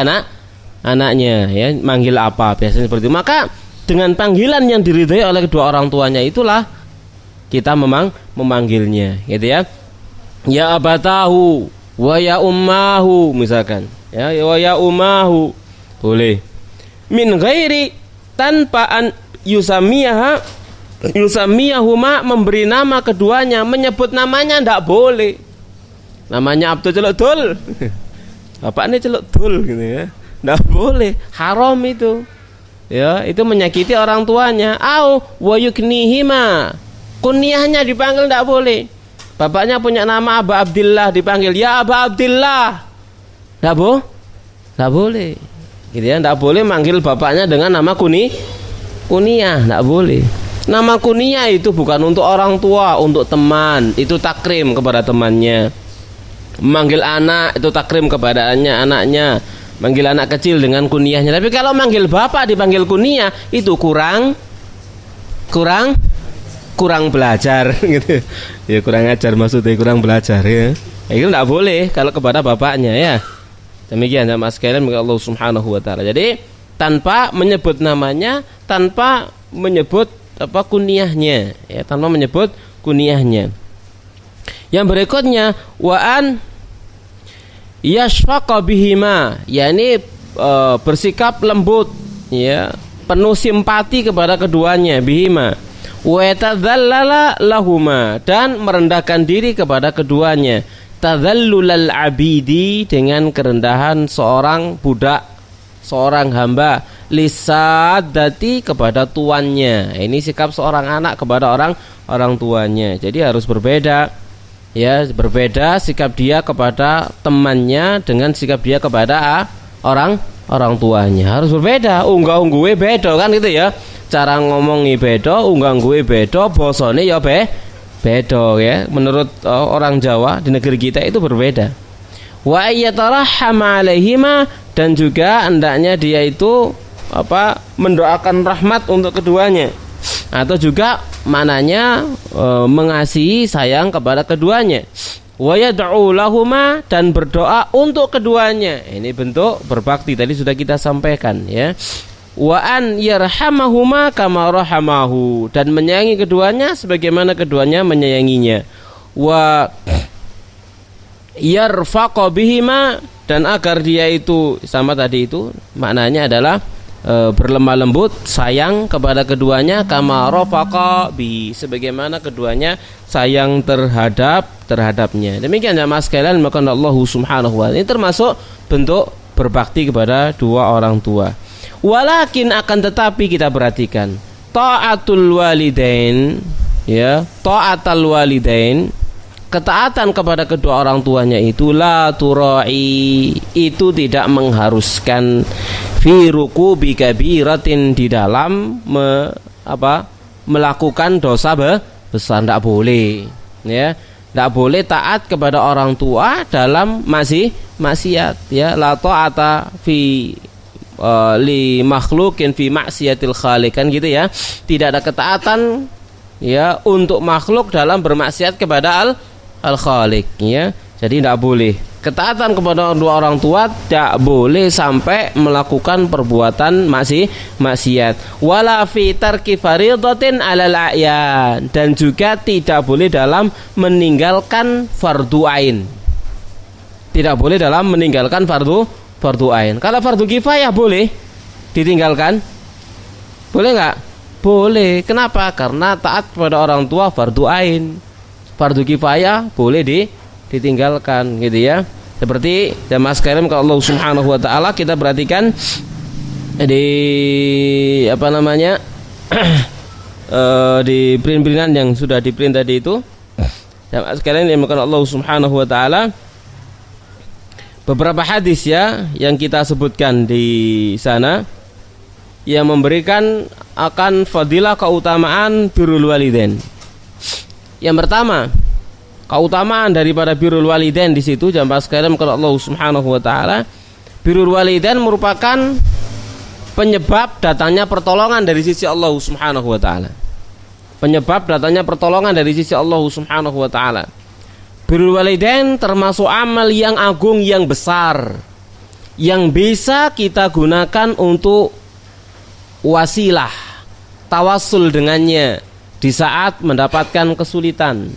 anaknya, ya, manggil apa, biasanya seperti itu. Maka dengan panggilan yang diridhai oleh kedua orang tuanya itulah kita memanggilnya, gitu ya. Ya abatahu wa ya ummahu, misalkan, ya, wa ya ummahu, boleh. Min ghairi, tanpa an yusamiyahuma, memberi nama keduanya, menyebut namanya ndak boleh. Namanya Abdul celuk dul, bapaknya celuk dul, gitu ya. Nggak boleh, haram itu. Ya, itu menyakiti orang tuanya. Au wa yuknihima, kunyahnya dipanggil nggak boleh. Bapaknya punya nama Aba Abdillah, dipanggil ya Aba Abdillah, nggak boleh. Gitu ya, nggak boleh manggil bapaknya dengan nama kunyah, nggak boleh. Nama kunyah itu bukan untuk orang tua, untuk teman. Itu takrim kepada temannya. Manggil anak itu takrim kepada anaknya. Manggil anak kecil dengan kunyahnya. Tapi kalau manggil bapak dipanggil kunyah, itu kurang belajar gitu. Ya, kurang ajar, maksudnya kurang belajar, ya. Itu tidak boleh kalau kepada bapaknya, ya. Demikian jamaah sekalian, Allah Subhanahu wa taala. Jadi tanpa menyebut namanya, tanpa menyebut kunyahnya, ya, tanpa menyebut kunyahnya. Yang berikutnya waan yashfaqa bihima, yakni bersikap lembut, ya, penuh simpati kepada keduanya, bihima, wa tadzallala lahuma, dan merendahkan diri kepada keduanya, tadzallulal abidi, dengan kerendahan seorang budak, seorang hamba, lisadati, kepada tuannya. Ini sikap seorang anak kepada orang tuanya. Jadi harus berbeda. Ya, berbeda sikap dia kepada temannya dengan sikap dia kepada orang tuanya. Harus berbeda. Unggah-ungguhe beda kan, gitu ya. cara ngomongi beda, unggang-unggue beda, bosone ya beda ya. Menurut orang Jawa di negeri kita itu berbeda. Wa ayatarahhama alaihima, dan juga hendaknya dia itu mendoakan rahmat untuk keduanya, atau juga mananya mengasihi sayang kepada keduanya. Wa yad'u lahuma, dan berdoa untuk keduanya. Ini bentuk berbakti, tadi sudah kita sampaikan ya. Wa an yarhamahuma kama rahamahu, dan menyayangi keduanya sebagaimana keduanya menyayanginya. Wa yarfaqa bihima, dan agar dia itu sama tadi itu maknanya adalah berlemah lembut sayang kepada keduanya, kama rafaqa bi, sebagaimana keduanya sayang terhadapnya. Demikian jamaah sekalian, maka Allah Subhanahu wa taala ini termasuk bentuk berbakti kepada dua orang tua. Walakin akan tetapi kita perhatikan ta'atul walidain ya, ta'atul walidain, ketaatan kepada kedua orang tuanya itu la turai, itu tidak mengharuskan fi rukubi kabiratin, di dalam melakukan dosa besar. Tidak boleh ya, tidak boleh taat kepada orang tua dalam maksiat ya. La ta'ata fi li makhlukin fi maksiatil khaliq, kan gitu ya. Tidak ada ketaatan ya untuk makhluk dalam bermaksiat kepada al-khaliq ya. Jadi tidak boleh. Ketaatan kepada dua orang tua tidak boleh sampai melakukan perbuatan maksiat. Wala fi tarki faridatin 'alal a'yan, dan juga tidak boleh dalam meninggalkan fardu ain. Tidak boleh dalam meninggalkan fardu ain. Kalau fardu kifayah boleh ditinggalkan. Boleh enggak? Boleh. Kenapa? Karena taat kepada orang tua fardu ain. Fardu kifayah boleh ditinggalkan gitu ya. Seperti jamaah sekalian, kalau Allah Subhanahu wa taala kita perhatikan di di print-printan yang sudah di-print tadi itu, jamaah sekalian yang dimuliakan Allah Subhanahu wa taala, beberapa hadis ya yang kita sebutkan di sana yang memberikan akan fadilah keutamaan birrul walidain. Yang pertama, keutamaan daripada birrul walidain di situ jamaah sekalian kalau Allah Subhanahu wa taala, birrul walidain merupakan penyebab datangnya pertolongan dari sisi Allah Subhanahu wa taala. Penyebab datangnya pertolongan dari sisi Allah Subhanahu wa taala. Birrul walidain termasuk amal yang agung, yang besar, yang bisa kita gunakan untuk wasilah tawassul dengannya di saat mendapatkan kesulitan.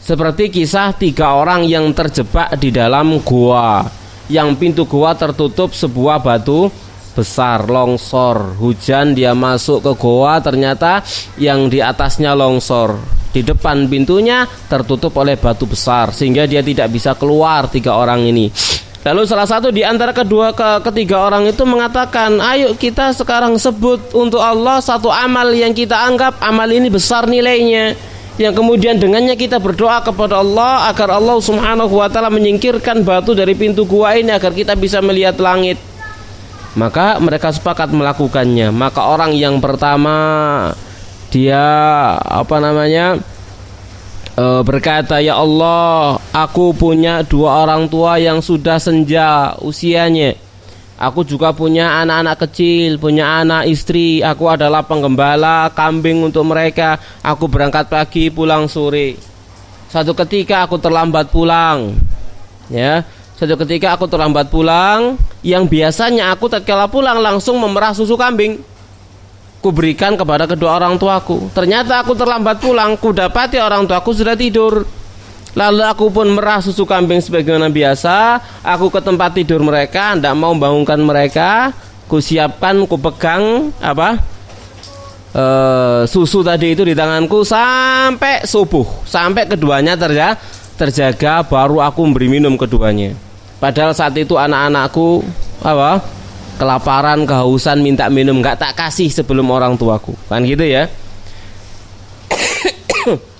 Seperti kisah 3 orang yang terjebak di dalam gua, yang pintu gua tertutup sebuah batu besar, longsor, hujan, dia masuk ke gua, ternyata yang di atasnya longsor, di depan pintunya tertutup oleh batu besar sehingga dia tidak bisa keluar. 3 orang ini. Lalu salah satu di antara ketiga orang itu mengatakan, ayo kita sekarang sebut untuk Allah satu amal yang kita anggap amal ini besar nilainya, yang kemudian dengannya kita berdoa kepada Allah agar Allah Subhanahu wa taala menyingkirkan batu dari pintu gua ini agar kita bisa melihat langit. Maka mereka sepakat melakukannya. Maka orang yang pertama dia berkata, ya Allah, aku punya 2 orang tua yang sudah senja usianya. Aku juga punya anak-anak kecil, punya anak istri. Aku adalah penggembala kambing untuk mereka. Aku berangkat pagi, pulang sore. Satu ketika aku terlambat pulang. Ya, satu ketika aku terlambat pulang, yang biasanya aku tatkala pulang langsung memerah susu kambing, ku berikan kepada kedua orang tuaku. Ternyata aku terlambat pulang, ku dapati orang tuaku sudah tidur. Lalu aku pun merah susu kambing sebagaimana biasa. Aku ke tempat tidur mereka, tidak mau membangunkan mereka. Ku siapkan, ku pegang susu tadi itu di tanganku sampai subuh, sampai keduanya terjaga, baru aku memberi minum keduanya. Padahal saat itu anak-anakku kelaparan, kehausan, minta minum, nggak tak kasih sebelum orang tuaku, kan gitu ya.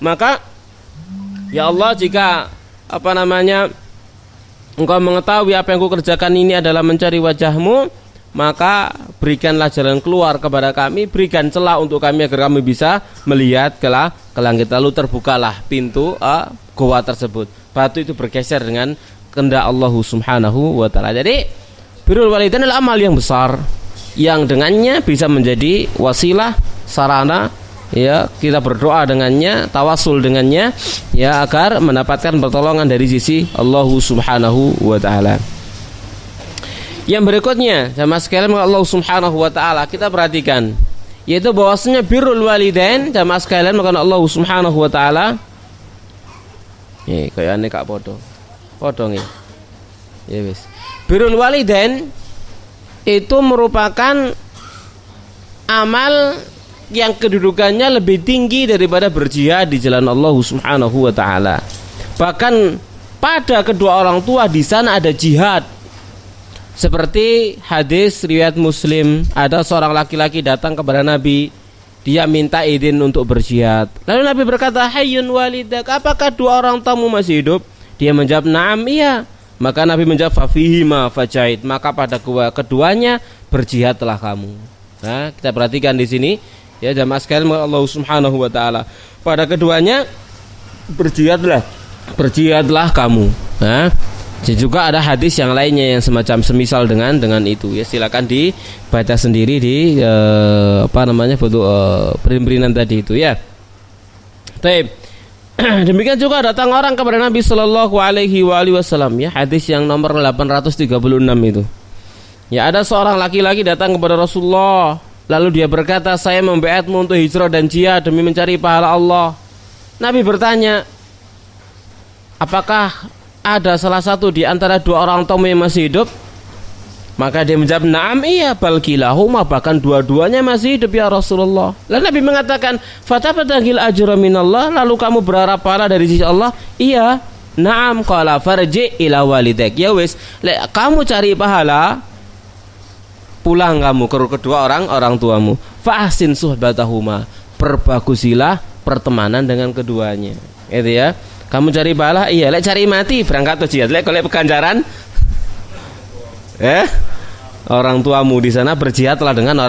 Maka ya Allah, jika Engkau mengetahui apa yang ku kerjakan ini adalah mencari wajah-Mu, maka berikanlah jalan keluar kepada kami, berikan celah untuk kami agar kami bisa melihat ke langit. Lalu terbukalah pintu goa tersebut. Batu itu bergeser dengan kehendak Allah Subhanahu wa taala. Jadi birrul walidain adalah amal yang besar yang dengannya bisa menjadi wasilah, sarana ya kita berdoa dengannya, tawasul dengannya ya agar mendapatkan pertolongan dari sisi Allah Subhanahu wa taala. Yang berikutnya, jamaah sekalian Allah Subhanahu wa taala, kita perhatikan yaitu bahwasanya birrul walidain, jamaah sekalian maka Allah Subhanahu wa taala kayak ane kak podo nggih. Ya wis. Birrul walidain itu merupakan amal yang kedudukannya lebih tinggi daripada berjihad di jalan Allah Subhanahu wa taala. Bahkan pada kedua orang tua di sana ada jihad. Seperti hadis riwayat Muslim, ada seorang laki-laki datang kepada Nabi, dia minta izin untuk berjihad. Lalu Nabi berkata, "Hayyun walidak, apakah dua orang tamu masih hidup?" Dia menjawab, "Na'am, iya." Maka Nabi menjawab, "Fafihima fajahid." Maka pada keduanya berjihadlah kamu. Nah, kita perhatikan di sini ya jamaah sekalian Allah Subhanahu wa taala. Pada keduanya berjihadlah kamu. Nah, juga ada hadis yang lainnya yang semacam semisal dengan itu ya, silakan dibaca sendiri di perintilan tadi itu ya. Baik. Demikian juga datang orang kepada Nabi sallallahu alaihi wasallam ya, hadis yang nomor 836 itu. Ya, ada seorang laki-laki datang kepada Rasulullah, lalu dia berkata, "Saya membaiatmu untuk hijrah dan jihad demi mencari pahala Allah." Nabi bertanya, "Apakah ada salah satu di antara dua orang tamu yang masih hidup?" Maka dia menjawab, "Na'am, iya, bal kilahuma, bahkan dua-duanya masih hidup ya Rasulullah." Lalu Nabi mengatakan, "Fatabtagil ajra minallah, lalu kamu berharap pahala dari sisi Allah?" "Iya." "Na'am, qala farji ila walidak." Ya wis, kamu cari pahala, pulang kamu ke kedua orang tuamu. Fa ahsin suhbatahuma, perbagusilah pertemanan dengan keduanya. Itu ya. Kamu cari pahala, iya. Lek cari mati, berangkat ke jihad. Lek kalau peganjaran, orang tuamu di sana berjihadlah dengan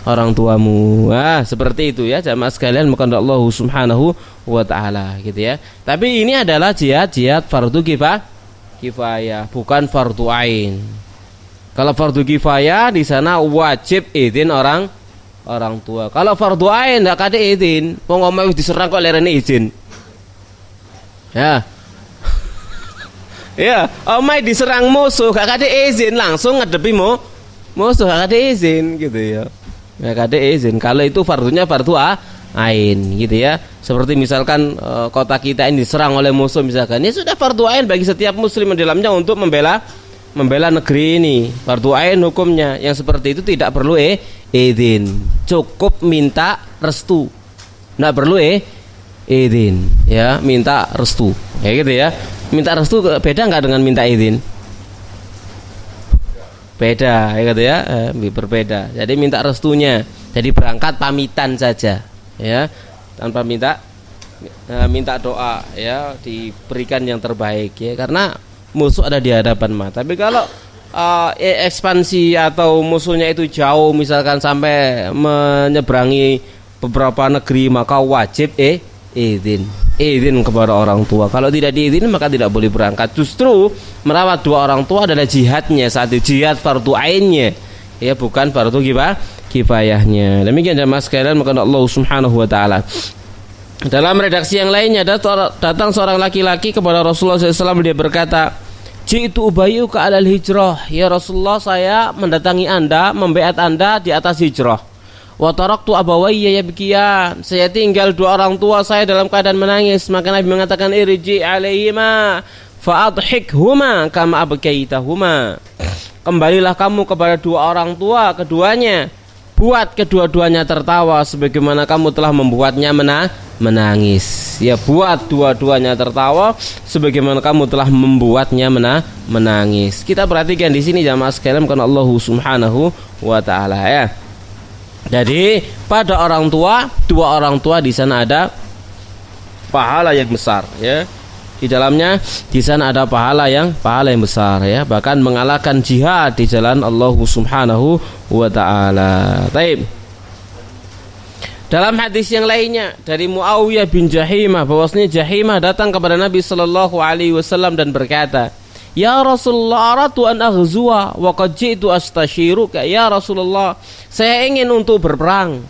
orang tuamu. Seperti itu ya jamaah sekalian, maka Allah Subhanahu wa taala gitu ya. Tapi ini adalah jihad fardu kifayah, bukan fardu ain. Kalau fardu kifayah di sana wajib izin orang tua. Kalau fardu ain enggak ada izin. Wong omah wis diserang kok lerene izin. Ya. Ya, omah diserang musuh gak ada izin, langsung ngadepi musuh gak ada izin gitu ya. Gak ada izin. Kalau itu fardunya fardu ain gitu ya. Seperti misalkan kota kita ini diserang oleh musuh misalkan, ya sudah fardu ain bagi setiap muslim di dalamnya untuk membela negeri ini. Fardu ain hukumnya. Yang seperti itu tidak perlu izin. Cukup minta restu. Enggak perlu izin ya, minta restu. Kayak gitu ya. Minta restu beda enggak dengan minta izin? Beda, ya gitu ya. Berbeda. Jadi minta restunya. Jadi berangkat pamitan saja ya. Tanpa minta doa ya, diberikan yang terbaik ya, karena musuh ada di hadapan mata. Tapi kalau ekspansi atau musuhnya itu jauh, misalkan sampai menyeberangi beberapa negeri, maka wajib izin kepada orang tua. Kalau tidak diizin maka tidak boleh berangkat. Justru merawat dua orang tua adalah jihadnya, saat itu jihad fardu ainnya ya, bukan fardu kifayahnya. Demikian jamaah sekalian, maka Allah Subhanahu wa taala. Dalam redaksi yang lainnya datang seorang laki-laki kepada Rasulullah SAW, dia berkata, "Ji'tu ubayyuka alal hijrah." Ya Rasulullah, saya mendatangi Anda, membaiat Anda di atas hijrah. Wa taraktu abawayya yabkiyan. Saya tinggal dua orang tua saya dalam keadaan menangis. Maka Nabi mengatakan, "Irji alaihima fa adhikhuma kama abkaitahuma." Kembalilah kamu kepada dua orang tua keduanya, buat kedua-duanya tertawa sebagaimana kamu telah membuatnya menangis. Ya, buat dua-duanya tertawa sebagaimana kamu telah membuatnya menangis. Kita perhatikan di sini jamaah sekalian, karena Allah Subhanahu wa taala ya. Jadi pada orang tua, dua orang tua di sana ada pahala yang besar ya. Di dalamnya di sana ada pahala yang besar ya, bahkan mengalahkan jihad di jalan Allah Subhanahu wa taala. Baik. Dalam hadis yang lainnya dari Muawiyah bin Jahimah bahwasanya Jahimah datang kepada Nabi sallallahu alaihi wasallam dan berkata, "Ya Rasulullah, aratu an aghzuwa wa qad ji'tu astashiruka." Ya Rasulullah, saya ingin untuk berperang.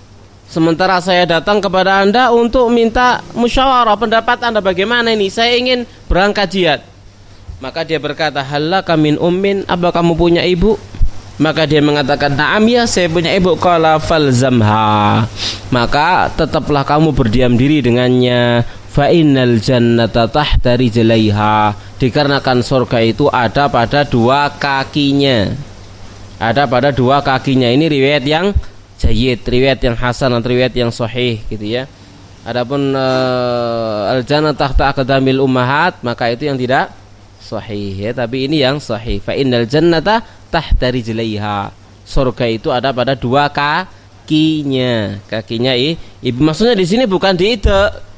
Sementara saya datang kepada Anda untuk minta musyawarah pendapat Anda bagaimana ini. Saya ingin berangkat jihad. Maka dia berkata, "Hallaka min ummin?" Apa kamu punya ibu? Maka dia mengatakan, "Na'am ya, saya punya ibu." Qala falzamha. Maka tetaplah kamu berdiam diri dengannya. Fa innal jannata tahta rijlaiha. Dikarenakan surga itu ada pada dua kakinya. Ada pada dua kakinya. Ini riwayat yang jayyid, riwayat yang hasan, atau riwayat yang sahih gitu ya. Adapun al-jannah tahta aqdamil ummahat, maka itu yang tidak sahih ya, tapi ini yang sahih. Fa innal jannata tahta rijlaiha. Surga itu ada pada dua kakinya. Kakinya ibu. Maksudnya di sini bukan diide.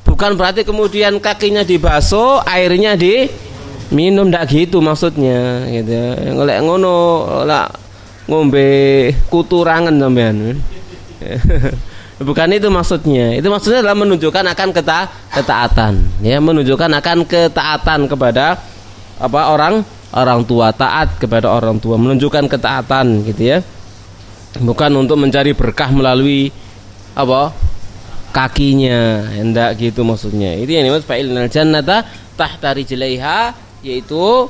Bukan berarti kemudian kakinya dibasuh, airnya diminum, ndak gitu maksudnya gitu ya. Golek ngono lah ngombe kuturangan sampean. Bukan itu maksudnya. Itu maksudnya adalah menunjukkan akan ketaatan, ya, menunjukkan akan ketaatan kepada orang tua, taat kepada orang tua, menunjukkan ketaatan gitu ya. Bukan untuk mencari berkah melalui kakinya, hendak gitu maksudnya. Itu yang dimaksud fa'ilnal jannata tahta rijlaiha, yaitu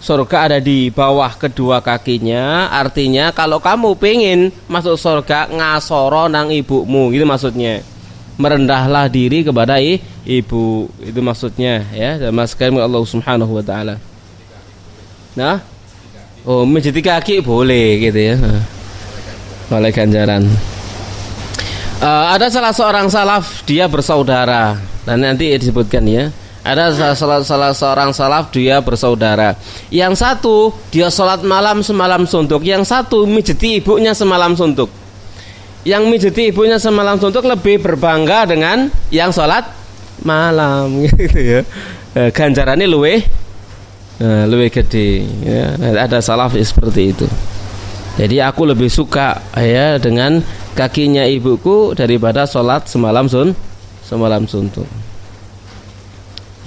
surga ada di bawah kedua kakinya. Artinya kalau kamu pengen masuk surga, ngasoro nang ibumu, gitu maksudnya. Merendahlah diri kepada ibu, itu maksudnya ya. Sama sekali Allah Subhanahu wa taala. Nah, menjadi kaki boleh gitu ya. Oleh ganjaran. Ada salah seorang salaf, dia bersaudara, dan nanti disebutkan ya. Ada salah seorang salaf, dia bersaudara. Yang satu dia sholat malam semalam suntuk, yang satu mijeti ibunya semalam suntuk. Yang mijeti ibunya semalam suntuk lebih berbangga dengan yang sholat malam gitu ya. Ganjarannya luwih gede ya. Ada salaf seperti itu. Jadi aku lebih suka ya dengan kakinya ibuku daripada sholat semalam suntuk.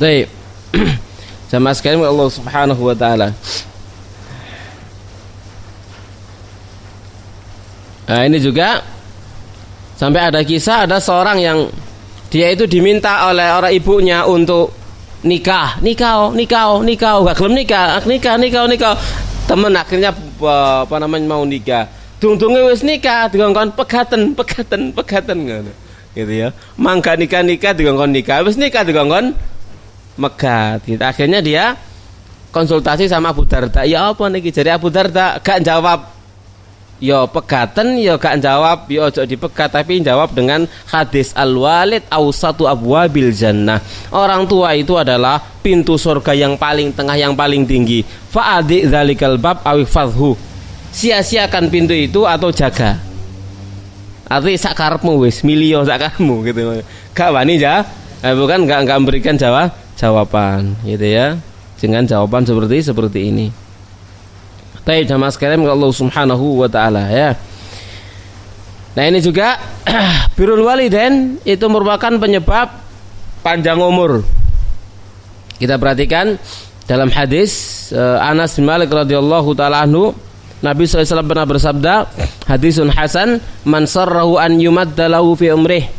Baik. Sama sekali Allah Subhanahu wa taala. Nah, ini juga sampai ada kisah, ada seorang yang dia itu diminta oleh orang ibunya untuk nikah, gak gelem nikah. Temen akhirnya mau nikah. Dung-dunge wis nikah digongkon pegaten ngono. Gitu ya. Mangga nikah digongkon nikah, wis nikah digongkon megat. Gitu. Akhirnya dia konsultasi sama Abu Darda. Ya apa niki? Jadi Abu Darda gak jawab. Ya pegaten, ya gak jawab, ya ojo dipegat, tapi jawab dengan hadis al-walid awsatu abwabil jannah. Orang tua itu adalah pintu surga yang paling tengah, yang paling tinggi. Fa'adi dzalikal bab aw fadhu. Sia-siakan pintu itu atau jaga. Arti sak karepmu wis, milio sak karepmu gitu. Gak wani bukan gak memberikan jawaban gitu ya. Dengan jawaban seperti ini. Baik jamaah sekalian Allah Subhanahu wa taala ya. Nah ini juga birrul walidain itu merupakan penyebab panjang umur. Kita perhatikan dalam hadis Anas bin Malik radhiyallahu taala anhu, Nabi SAW pernah bersabda, hadisun hasan, man sarrahu an yumadda lahu fi umrih.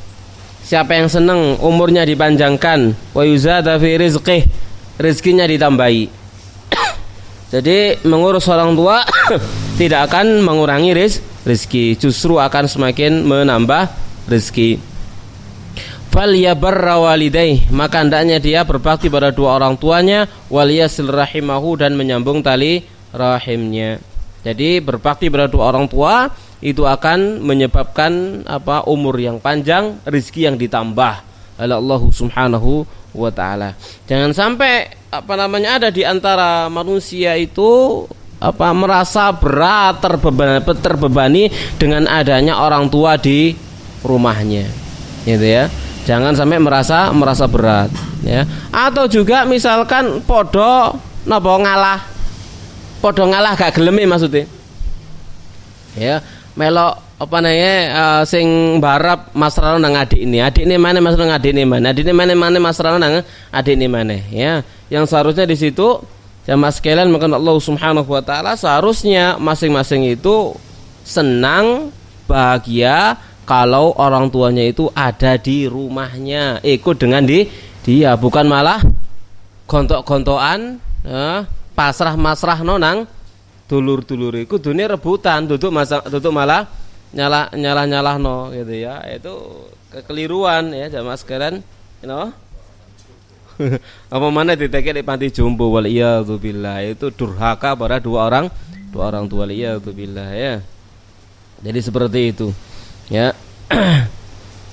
Siapa yang senang umurnya dipanjangkan, wa yuzada fi rizqih, rezekinya ditambahi. Jadi mengurus orang tua tidak akan mengurangi rezeki, justru akan semakin menambah rezeki. Fal yabarra walidayh, maka hendaknya dia berbakti pada dua orang tuanya, wal yasil rahimahu, dan menyambung tali rahimnya. Jadi berbakti pada dua orang tua itu akan menyebabkan umur yang panjang, rezeki yang ditambah oleh Allah Subhanahu wa taala. Jangan sampai ada di antara manusia itu merasa berat, terbebani dengan adanya orang tua di rumahnya. Gitu ya. Jangan sampai merasa berat. ya. Atau juga misalkan podo ngalah gak gelem maksudnya. Ya, melok apa sing barap masrano nang adik ini mana masrano nang adik ini mana masrano nang adik ini mana, ya. Yang seharusnya di situ jamaah sekalian, maka Allah Subhanahu wa taala seharusnya masing-masing itu senang, bahagia kalau orang tuanya itu ada di rumahnya, ikut dengan dia, bukan malah gontok-gontokan, pasrah-masrah nonang dulur-dulur iku dunia rebutan, duduk malah nyalah no gitu ya. Itu kekeliruan ya jamaah sekalian, you know? Apa mana ditekek di panti jompo, waliyadzubillah, itu durhaka pada dua orang tua, waliyadzubillah, ya. Jadi seperti itu ya.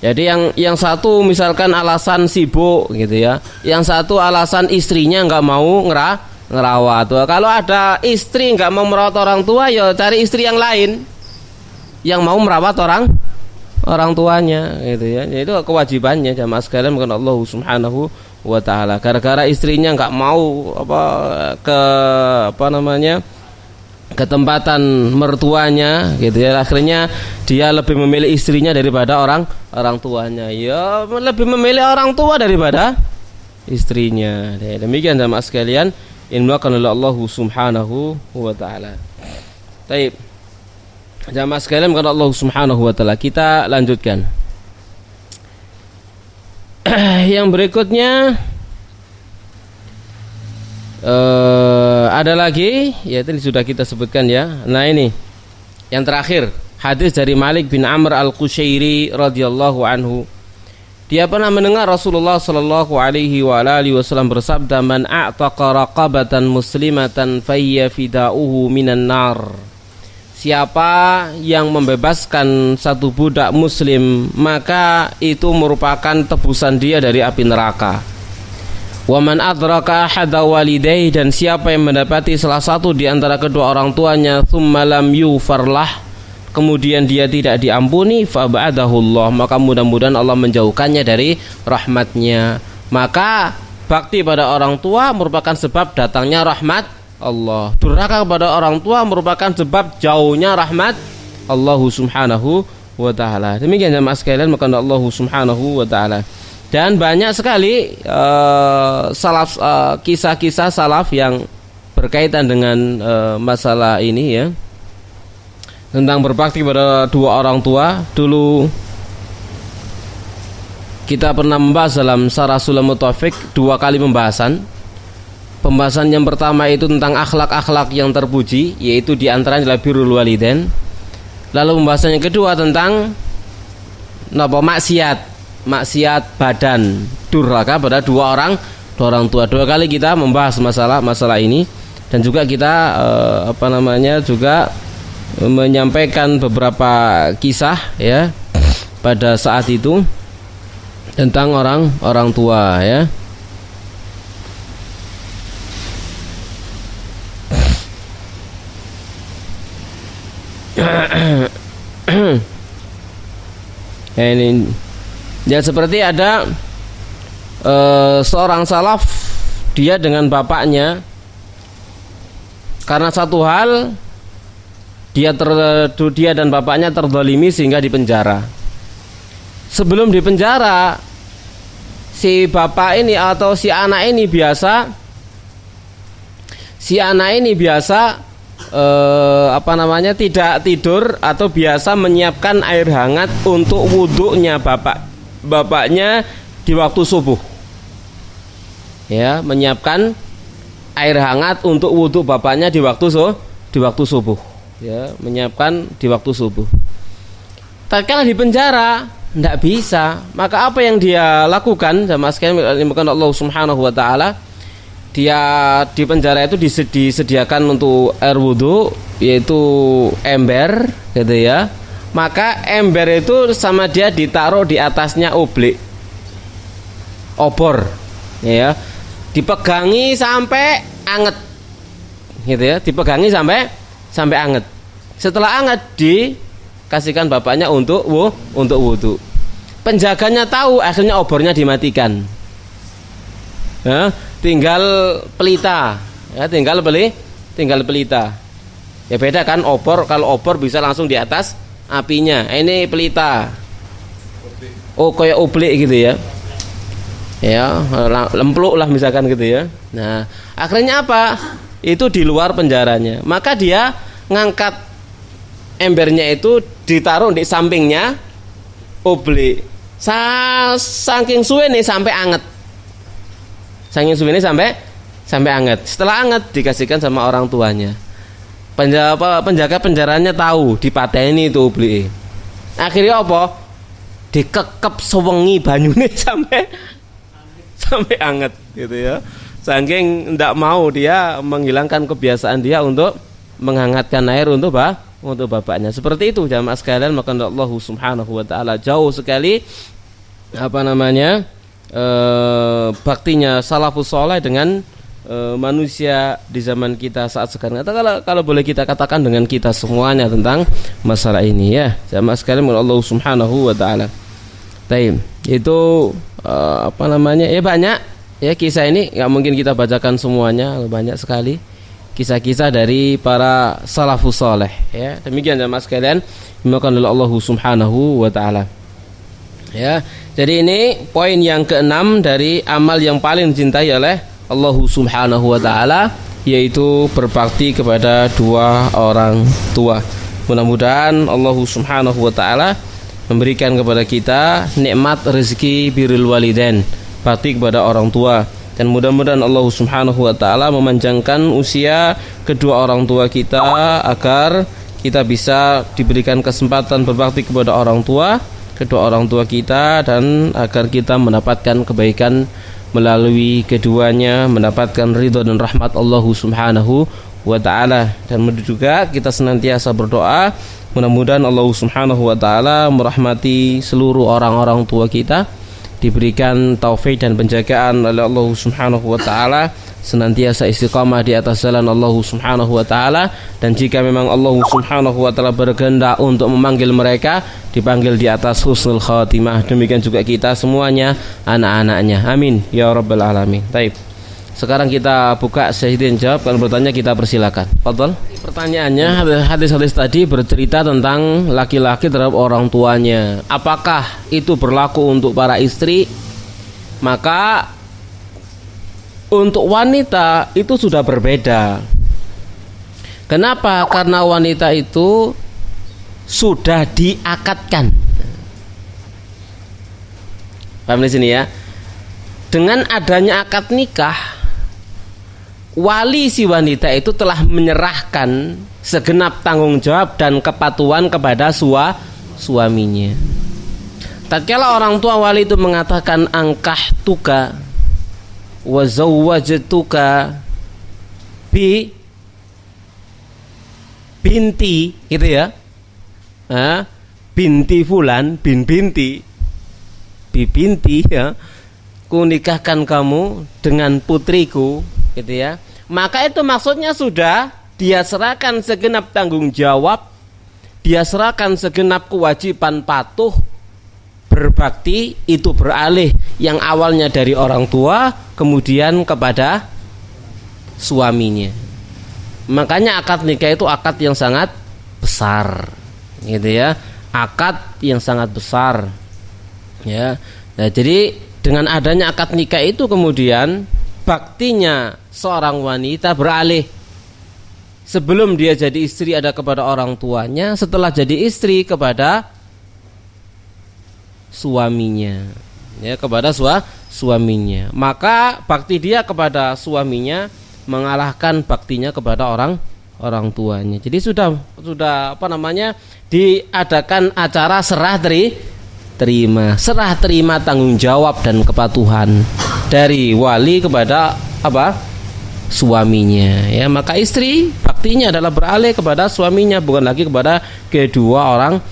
Jadi yang satu misalkan alasan sibuk gitu ya, yang satu alasan istrinya nggak mau ngerawat. Kalau ada istri nggak mau merawat orang tua, ya cari istri yang lain yang mau merawat orang tuanya gitu ya. Jadi itu kewajibannya jamaah sekalian, bukan Allah Subhanahu wa taala. Gara-gara istrinya nggak mau ke tempatan mertuanya gitu ya, akhirnya dia lebih memilih istrinya daripada orang tuanya. Ya lebih memilih orang tua daripada istrinya. Demikian jamaah sekalian, innakan oleh Allah Subhanahu wa taala. Baik. Jamaah sekalian, karena Allah Subhanahu wa taala, kita lanjutkan. Yang berikutnya ada lagi, yaitu sudah kita sebutkan ya. Nah ini yang terakhir, hadis dari Malik bin Amr al-Qushairi radhiyallahu anhu. Dia pernah mendengar Rasulullah sallallahu alaihi wasallam bersabda, "Man a'taqa raqabatan muslimatan fayya fida'uhu minan nar." Siapa yang membebaskan satu budak muslim, maka itu merupakan tebusan dia dari api neraka. Wa man adraka ahada walidayhi, dan siapa yang mendapati salah satu di antara kedua orang tuanya, tsumma lam yufarlah, kemudian dia tidak diampuni, fa ba'adahullah, maka mudah-mudahan Allah menjauhkannya dari rahmatnya. Maka bakti pada orang tua merupakan sebab datangnya rahmat Allah. Durhaka kepada orang tua merupakan sebab jauhnya rahmat Allah Subhanahu wa taala. Demikian jemaah sekalian, maka Allah Subhanahu wa taala. Dan banyak sekali kisah-kisah salaf yang berkaitan dengan masalah ini ya, tentang berbakti pada dua orang tua. Dulu kita pernah membahas dalam Syarah Sulamut Taufik 2 kali pembahasan. Pembahasan yang pertama itu tentang akhlak-akhlak yang terpuji, yaitu diantaranya adalah birrul walidain. Lalu pembahasan yang kedua tentang maksiat badan, durhaka pada dua orang tua. 2 kali kita membahas masalah ini, dan juga kita juga menyampaikan beberapa kisah ya pada saat itu tentang orang tua ya. Ini ya, seperti ada seorang salaf, dia dengan bapaknya karena satu hal dia dan bapaknya terzalimi sehingga dipenjara. Sebelum dipenjara, si bapak ini atau si anak ini biasa tidak tidur atau biasa menyiapkan air hangat untuk wudhunya bapaknya di waktu subuh. Ya, menyiapkan air hangat untuk wudhu bapaknya di waktu subuh. Ya, menyiapkan di waktu subuh. Tatkala di penjara tidak bisa, maka apa yang dia lakukan sama sekali bukan Allah Subhanahu wa taala. Dia di penjara itu disediakan untuk air wudhu, yaitu ember gitu ya. Maka ember itu sama dia ditaruh di atasnya obor ya, dipegangi sampai anget gitu ya, dipegangi sampai anget. Setelah anget dikasihkan bapaknya untuk wudhu. Penjaganya tahu, akhirnya obornya dimatikan. ya, tinggal pelita, ya, tinggal pelita. Ya beda kan obor, kalau obor bisa langsung di atas apinya. Ini pelita. Oh kayak oblik gitu ya. Ya, lempluk lah misalkan gitu ya. Nah, akhirnya apa? Itu di luar penjaranya. Maka dia ngangkat embernya itu ditaruh di sampingnya oblik. Saking suwe nih sampai anget. Saking suwe nih sampai anget. Setelah anget dikasihkan sama orang tuanya. Penjaga penjaranya tahu dipateni itu oblik. Akhirnya apa? Dikekep sewengi banyune sampai anget gitu ya. Saking ndak mau dia menghilangkan kebiasaan dia untuk menghangatkan air untuk bapaknya. Seperti itu jamaah sekalian, maka Allah Subhanahu wa taala jauh sekali baktinya salafus saleh dengan manusia di zaman kita saat sekarang. Atau kalau boleh kita katakan dengan kita semuanya tentang masalah ini ya. Jamaah sekalian, maka Allah Subhanahu wa taala. Baik, itu ya banyak ya kisah ini, nggak mungkin kita bacakan semuanya, banyak sekali kisah-kisah dari para salafus saleh ya. Demikian jemaah sekalian, dimuliakan oleh Allah Subhanahu wa taala. Ya, jadi ini poin yang keenam dari amal yang paling dicintai oleh Allah Subhanahu wa taala, yaitu berbakti kepada dua orang tua. Mudah-mudahan Allah Subhanahu wa taala memberikan kepada kita nikmat rezeki birrul walidain, bakti kepada orang tua, dan mudah-mudahan Allah Subhanahu wa taala memanjangkan usia kedua orang tua kita agar kita bisa diberikan kesempatan berbakti kepada orang tua, kedua orang tua kita, dan agar kita mendapatkan kebaikan melalui keduanya, mendapatkan ridho dan rahmat Allah Subhanahu wa taala. Dan juga kita senantiasa berdoa mudah-mudahan Allah Subhanahu wa taala merahmati seluruh orang-orang tua kita, diberikan taufik dan penjagaan oleh Allah Subhanahu wa taala, senantiasa istiqamah di atas jalan Allah Subhanahu wa taala, dan jika memang Allah Subhanahu wa taala berkehendak untuk memanggil mereka, dipanggil di atas husnul khatimah. Demikian juga kita semuanya, anak-anaknya. Amin ya rabbal alamin. Baik. Sekarang kita buka sesi dan jawab. Kalau bertanya kita persilakan. Fadhal. Pertanyaannya, hadis-hadis tadi bercerita tentang laki-laki terhadap orang tuanya. Apakah itu berlaku untuk para istri? Maka untuk wanita itu sudah berbeda. Kenapa? Karena wanita itu sudah diakadkan. Paham di sini ya? Dengan adanya akad nikah, wali si wanita itu telah menyerahkan segenap tanggung jawab dan kepatuhan kepada suaminya. Tatkala orang tua wali itu mengatakan angkah tuka wa zawwajtuka bi binti, gitu ya, binti fulan bin binti bi binti ya, ku nikahkan kamu dengan putriku, gitu ya. Maka itu maksudnya sudah dia serahkan segenap tanggung jawab, dia serahkan segenap kewajiban patuh berbakti, itu beralih yang awalnya dari orang tua kemudian kepada suaminya. Makanya akad nikah itu akad yang sangat besar, gitu ya, akad yang sangat besar ya. Nah, jadi dengan adanya akad nikah itu kemudian baktinya seorang wanita beralih. Sebelum dia jadi istri ada kepada orang tuanya, setelah jadi istri kepada suaminya, ya, kepada suaminya. Maka bakti dia kepada suaminya mengalahkan baktinya kepada orang tuanya. Jadi sudah diadakan acara serah terima tanggung jawab dan kepatuhan dari wali kepada suaminya, ya. Maka istri baktinya adalah beralih kepada suaminya, bukan lagi kepada kedua orang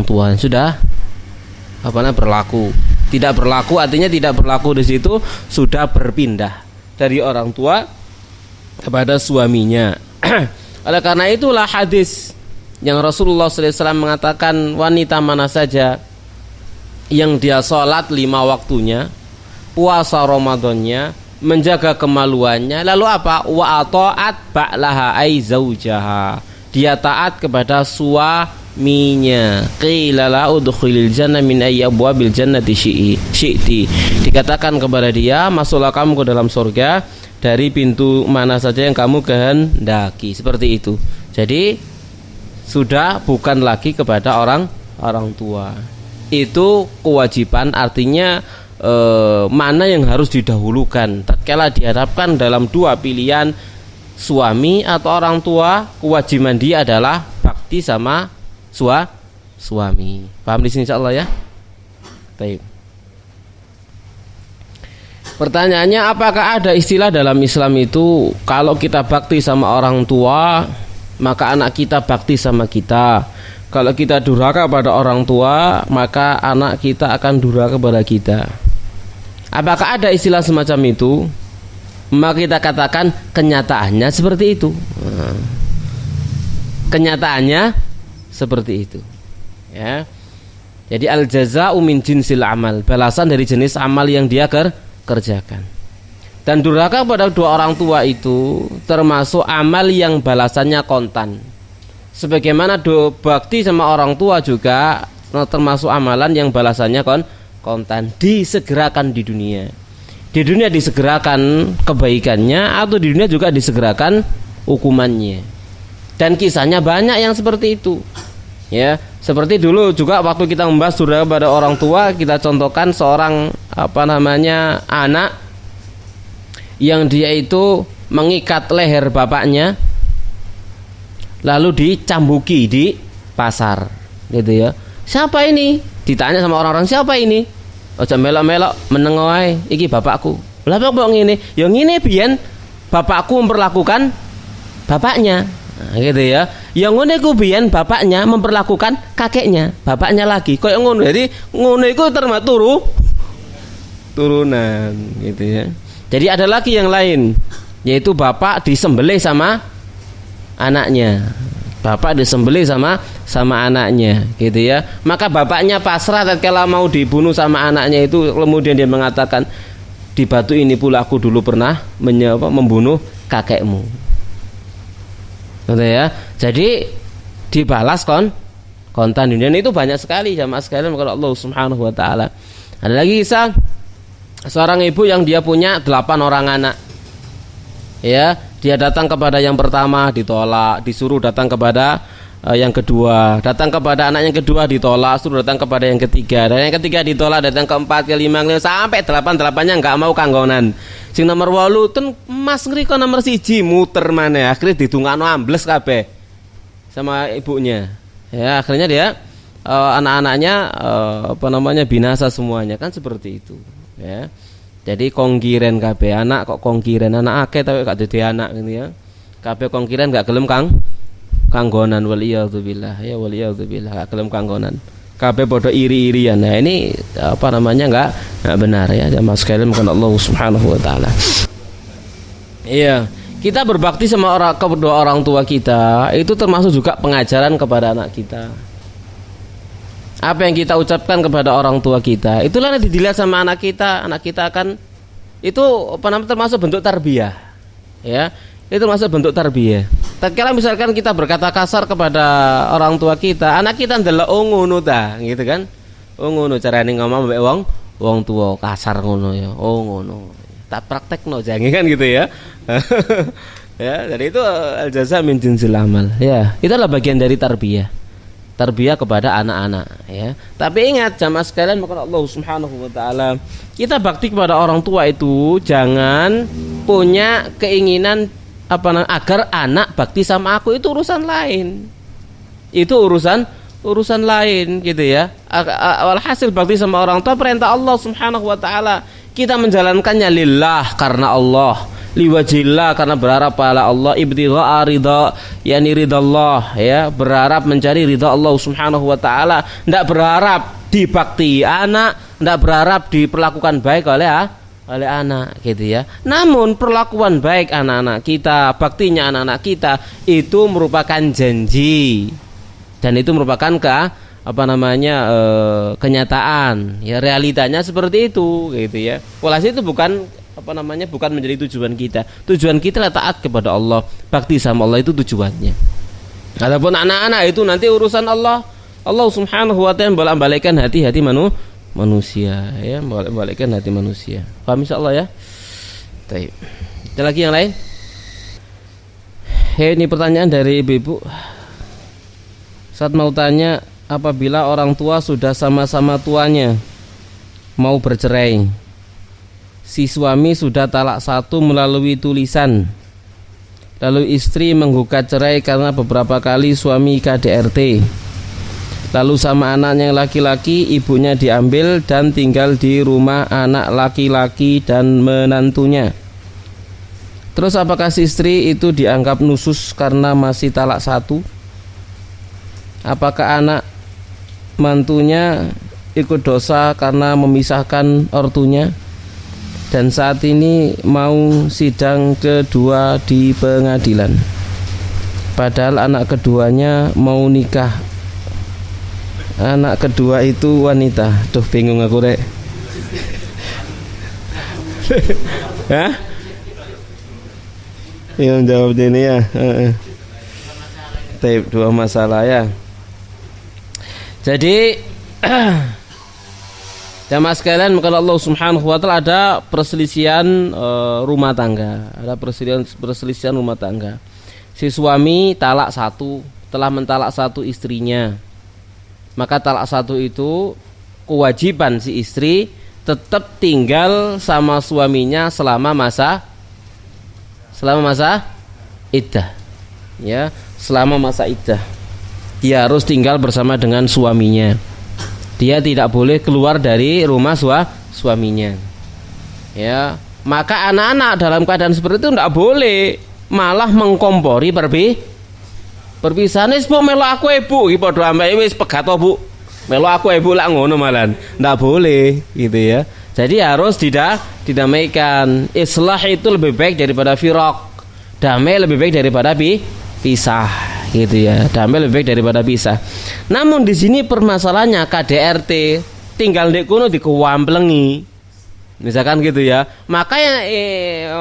tua. Sudah berlaku. Tidak berlaku artinya tidak berlaku di situ, sudah berpindah dari orang tua kepada suaminya. Oleh karena itulah hadis yang Rasulullah SAW mengatakan wanita mana saja yang dia sholat 5 waktunya, puasa Ramadannya, menjaga kemaluannya. Lalu apa? Wa ata'at ba'laha ay zaujaha. Dia taat kepada suaminya. Qila la udkhilil jannah min ayyi abwabil jannati syi'ti. Dikatakan kepada dia, masuklah kamu ke dalam surga dari pintu mana saja yang kamu kehendaki. Seperti itu. Jadi sudah bukan lagi kepada orang tua. Itu kewajiban, artinya mana yang harus didahulukan tatkala dihadapkan dalam dua pilihan, suami atau orang tua, kewajiban dia adalah bakti sama suami. Paham di sini insyaallah ya? Baik. Pertanyaannya, apakah ada istilah dalam Islam itu kalau kita bakti sama orang tua maka anak kita bakti sama kita, kalau kita durhaka pada orang tua maka anak kita akan durhaka kepada kita? Apakah ada istilah semacam itu? Maka kita katakan kenyataannya seperti itu. Kenyataannya seperti itu. Ya. Jadi al jazaa'u min jinsil amal, balasan dari jenis amal yang dia kerjakan. Dan durhaka pada dua orang tua itu termasuk amal yang balasannya kontan. Sebagaimana bakti sama orang tua juga termasuk amalan yang balasannya kontan, disegerakan di dunia. Di dunia disegerakan kebaikannya, atau di dunia juga disegerakan hukumannya. Dan kisahnya banyak yang seperti itu. Ya, seperti dulu juga waktu kita membahas durhaka pada orang tua, kita contohkan seorang anak yang dia itu mengikat leher bapaknya lalu dicambuki di pasar, gitu ya. Siapa ini? Ditanya sama orang-orang, siapa ini? Ojo melok-melok menengoai, iki bapakku. Lah kok ngene? Ya ngene biyen bapakku memperlakukan bapaknya. Nah, gitu ya. Yang ngono iku biyen bapaknya memperlakukan kakeknya, bapaknya lagi. Kayak ngono. Jadi ngono iku termasuk turunan, gitu ya. Jadi ada lagi yang lain, yaitu bapak disembelih sama anaknya. Bapak disembelih sama anaknya, gitu ya. Maka bapaknya pasrah tatkala mau dibunuh sama anaknya itu, kemudian dia mengatakan, di batu ini pula aku dulu pernah membunuh kakekmu. Gitu ya. Jadi dibalas kontan dunia. Itu banyak sekali jamaah sekalian kepada Allah Subhanahu wa taala. Ada lagi kisah seorang ibu yang dia punya 8 orang anak. Ya, dia datang kepada yang pertama ditolak, disuruh datang kepada yang kedua, datang kepada anak yang kedua ditolak, suruh datang kepada yang ketiga, dan yang ketiga ditolak, datang keempat, kelima, sampai 8-8-nya enggak mau kanggonan. Sing nomor 8 ten Mas ngriko nomor 1 muter maneh, akhirnya ditungakno ambles kabeh sama ibunya. Ya, akhirnya dia anak-anaknya binasa semuanya, kan seperti itu, ya. Jadi kongkiren kabeh anak, kok kongkiren anak akeh tapi gak dadi anak gitu ya. Kabeh kongkiren gak gelem kanggonan, waliyadzubillah ya, waliyadzubillah gak gelem kanggonan. Kabeh padha iri-irian. Nah, ini enggak benar ya, jamaah sekalian bukan Allah Subhanahu wa taala. Iya, kita berbakti sama kedua orang tua kita itu termasuk juga pengajaran kepada anak kita. Apa yang kita ucapkan kepada orang tua kita, itulah yang dilihat sama anak kita akan itu termasuk bentuk tarbiyah, ya. Itu termasuk bentuk tarbiyah. Tatkala misalkan kita berkata kasar kepada orang tua kita, anak kita ndelok ngono ta, gitu kan? Ngono carane ngomong mbek wong tua kasar ngono ya. Ngono. Tak praktekno jange kan gitu ya. Ya, jadi itu al jaza min jinsil amal. Ya, itulah bagian dari tarbiyah. Tarbiyah kepada anak-anak, ya. Tapi ingat jamaah sekalian, maka Allah Subhanahu wa taala, kita bakti kepada orang tua itu jangan punya keinginan agar anak bakti sama aku, itu urusan lain. Itu urusan lain gitu ya. Walhasil bakti sama orang tua perintah Allah Subhanahu wa taala. Kita menjalankannya lillah, karena Allah, liwajillah, karena berharap pada Allah, ibtigha'a ridha, yani ridallah, ya, berharap mencari ridha Allah Subhanahu wa taala, enggak berharap dibakti anak, enggak berharap diperlakukan baik oleh anak, gitu ya. Namun perlakuan baik anak-anak kita, baktinya anak-anak kita itu merupakan janji, dan itu merupakan kenyataan, ya, realitanya seperti itu, gitu ya. Walhasil itu bukan bukan menjadi tujuan kita. Tujuan kita adalah taat kepada Allah, bakti sama Allah, itu tujuannya. Adapun anak-anak itu nanti urusan Allah. Allah Subhanahu wa taala membalikkan hati-hati manusia, ya, membalikkan hati manusia. Paham insyaallah ya? Baik. Ada lagi yang lain? Ini pertanyaan dari ibu-ibu. Saat mau tanya, apabila orang tua sudah sama-sama tuanya mau bercerai, si suami sudah talak satu melalui tulisan, lalu istri menggugat cerai karena beberapa kali suami KDRT, lalu sama anaknya yang laki-laki ibunya diambil dan tinggal di rumah anak laki-laki dan menantunya. Terus apakah si istri itu dianggap nusus karena masih talak satu? Apakah anak mantunya ikut dosa karena memisahkan ortunya? Dan saat ini mau sidang kedua di pengadilan, padahal anak keduanya mau nikah. Anak kedua itu wanita. Duh, bingung aku rek. Hah? Yang jawab ini ya. Dua masalah ya. Jadi jamaah sekalian, maka Allah Subhanahu wa taala ada perselisihan rumah tangga, ada perselisihan rumah tangga. Si suami talak satu, telah mentalak satu istrinya. Maka talak satu itu kewajiban si istri tetap tinggal sama suaminya selama masa iddah. Ya, selama masa iddah. Dia harus tinggal bersama dengan suaminya. Dia tidak boleh keluar dari rumah suaminya. Ya, maka anak-anak dalam keadaan seperti itu tidak boleh malah mengkompori perpisahan. Wis bu melo aku ibu, iki padha ambek wis pegat to bu. Melo aku ibu lak ngono malan. Tidak boleh gitu ya. Jadi harus didamaikan. Islah itu lebih baik daripada firaq. Damai lebih baik daripada pisah, gitu ya. Damai lebih baik daripada pisah. Namun di sini permasalahannya KDRT, tinggal di kono dikewamplengi, misalkan gitu ya. Maka yang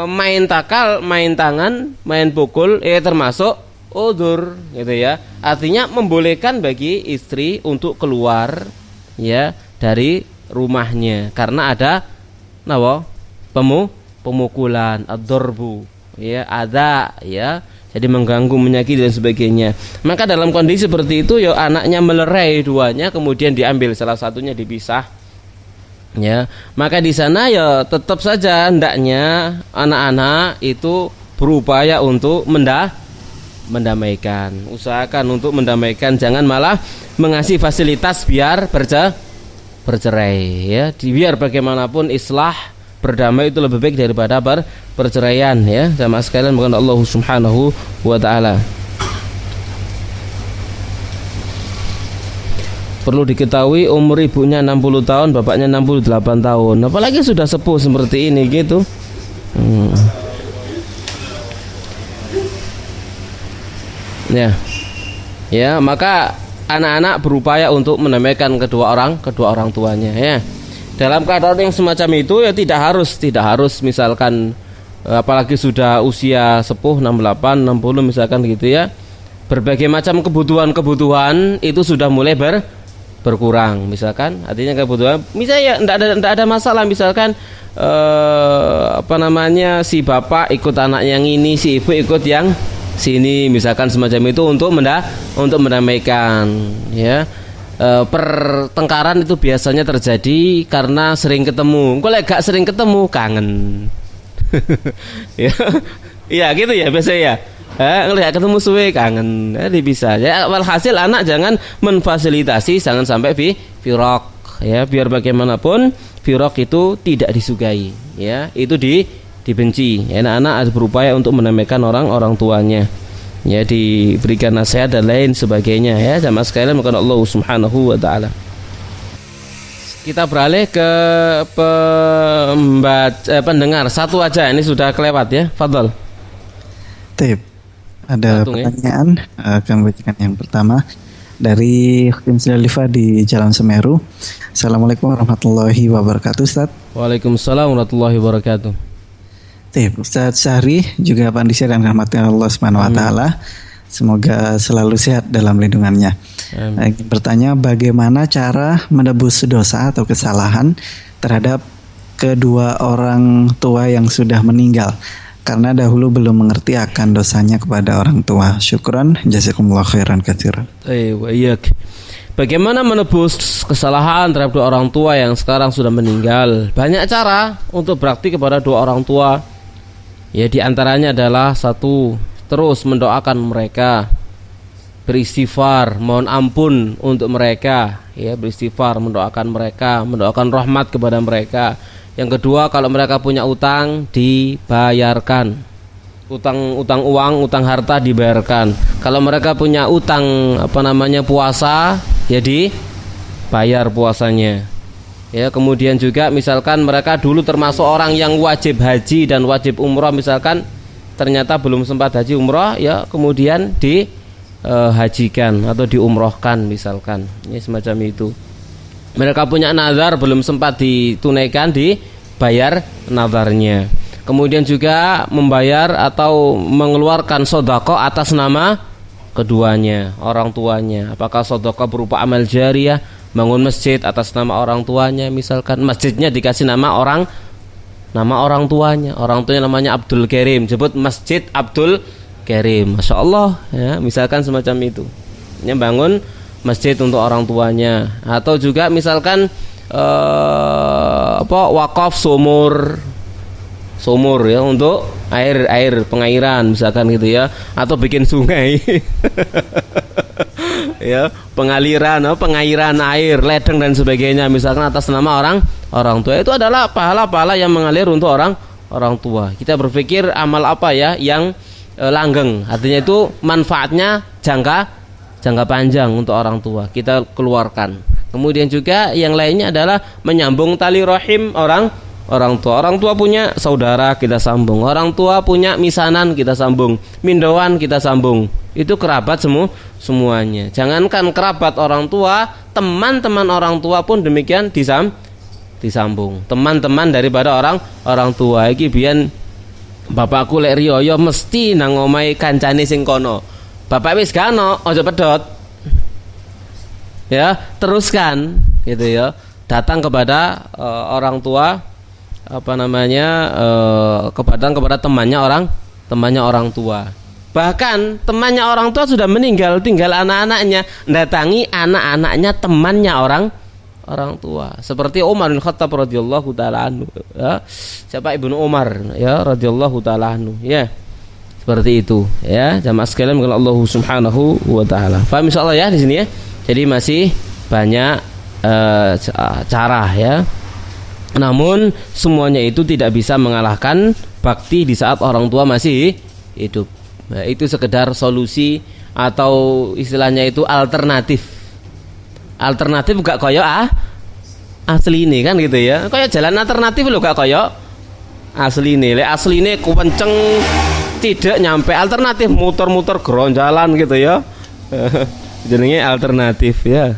main takal, main tangan, main pukul, termasuk udzur, gitu ya. Artinya membolehkan bagi istri untuk keluar, ya, dari rumahnya karena ada pemukulan, ad-darbu, ya, ada, ya, jadi mengganggu, menyakiti dan sebagainya. Maka dalam kondisi seperti itu, ya, anaknya melerai duanya, kemudian diambil salah satunya, dipisah, ya. Maka di sana ya tetap saja hendaknya anak-anak itu berupaya untuk mendamaikan, usahakan untuk mendamaikan, jangan malah mengasih fasilitas biar bercerai, ya. Biar bagaimanapun islah, berdamai itu lebih baik daripada perceraian, ya. Jamaah sekalian, bukan Allah Subhanahu wa taala. Perlu diketahui umur ibunya 60 tahun, bapaknya 68 tahun. Apalagi sudah sepuh seperti ini gitu. Ya. Ya, maka anak-anak berupaya untuk menamaikan kedua orang tuanya, ya. Dalam keadaan yang semacam itu ya tidak harus misalkan apalagi sudah usia sepuh 68, 60 misalkan gitu ya. Berbagai macam kebutuhan itu sudah mulai berkurang misalkan. Artinya kebutuhan misalnya enggak ada masalah misalkan si bapak ikut anak yang ini, si ibu ikut yang sini misalkan semacam itu untuk mendamaikan, ya. Pertengkaran itu biasanya terjadi karena sering ketemu. Kalau gak sering ketemu kangen. Ya, ya gitu ya biasanya ya. Kalau gak ketemu suwe kangen. Jadi bisa. Ya, walhasil anak jangan memfasilitasi, jangan sampai firaq, ya. Biar bagaimanapun firaq itu tidak disukai, ya. Itu dibenci. Ya, anak-anak harus berupaya untuk menamaikan orang tuanya, ya, diberikan nasihat dan lain sebagainya, ya. Jamaah sekalian, bukan Allah Subhanahu wa taala. Kita beralih ke pendengar satu aja, ini sudah kelewat ya. Fadhol. Tip. Ada pertanyaan, akan bacakan yang pertama dari Hakim Silalifa di Jalan Semeru. Assalamualaikum warahmatullahi wabarakatuh, Ustaz. Waalaikumsalam warahmatullahi wabarakatuh. Ustaz Syahri juga Pak Andisya dan rahmatnya Allah Subhanahu wa taala. Semoga selalu sehat dalam lindungannya. Bertanya bagaimana cara menebus dosa atau kesalahan terhadap kedua orang tua yang sudah meninggal karena dahulu belum mengerti akan dosanya kepada orang tua. Syukran, jazakumullah khairan katsiran. Bagaimana menebus kesalahan terhadap dua orang tua yang sekarang sudah meninggal? Banyak cara untuk berbakti kepada dua orang tua. Ya, di antaranya adalah satu, terus mendoakan mereka, beristighfar, mohon ampun untuk mereka, ya, beristighfar, mendoakan mereka, mendoakan rahmat kepada mereka. Yang kedua, kalau mereka punya utang, dibayarkan. Utang uang, utang harta dibayarkan. Kalau mereka punya utang puasa, ya dibayar puasanya. Ya, kemudian juga misalkan mereka dulu termasuk orang yang wajib haji dan wajib umrah, misalkan ternyata belum sempat haji umrah, ya kemudian dihajikan atau diumrohkan misalkan. Ini semacam itu. Mereka punya nazar belum sempat ditunaikan, dibayar nazarnya. Kemudian juga membayar atau mengeluarkan sedekah atas nama keduanya, orang tuanya. Apakah sedekah berupa amal jariyah, bangun masjid atas nama orang tuanya, misalkan masjidnya dikasih nama orang tuanya. Orang tuanya namanya Abdul Karim, sebut Masjid Abdul Karim. Masya Allah, ya, misalkan semacam itu. Ini bangun masjid untuk orang tuanya. Atau juga misalkan wakaf sumur ya, untuk air pengairan misalkan gitu ya, atau bikin sungai. Ya, pengairan air, ledeng dan sebagainya misalkan atas nama orang tua. Itu adalah pahala-pahala yang mengalir untuk orang tua. Kita berpikir amal apa ya yang langgeng, artinya itu manfaatnya jangka panjang untuk orang tua, kita keluarkan. Kemudian juga yang lainnya adalah menyambung tali rahim orang tua. Orang tua punya saudara, kita sambung. Orang tua punya misanan, kita sambung. Mindoan, kita sambung. Itu kerabat semuanya. Jangankan kerabat orang tua, teman-teman orang tua pun demikian disambung. Teman-teman daripada orang tua iki biyen bapakku lek riyo mesti nang omahe kancane sing kono. Bapak wis gak ono, aja pedhot. Ya, teruskan gitu ya. Datang kepada orang tua kepada temannya orang tua. Bahkan temannya orang tua sudah meninggal, tinggal anak-anaknya, datangi anak-anaknya temannya orang tua. Seperti Umar bin Khattab radhiyallahu taala anhu, ya. Siapa Ibnu Umar, ya, radhiyallahu taala anhu, ya. Seperti itu, ya. Jamaah sekalian dengan Allah Subhanahu wa taala. Paham insyaallah ya di sini ya. Jadi masih banyak cara ya. Namun semuanya itu tidak bisa mengalahkan bakti di saat orang tua masih hidup. Nah, itu sekedar solusi atau istilahnya itu alternatif. Alternatif gak koyo asli ini kan gitu ya. Koyo jalan alternatif lho gak koyo asli ini. Lek asli ini kenceng tidak nyampe, alternatif muter-muter geronjalan gitu ya. Jenenge alternatif ya.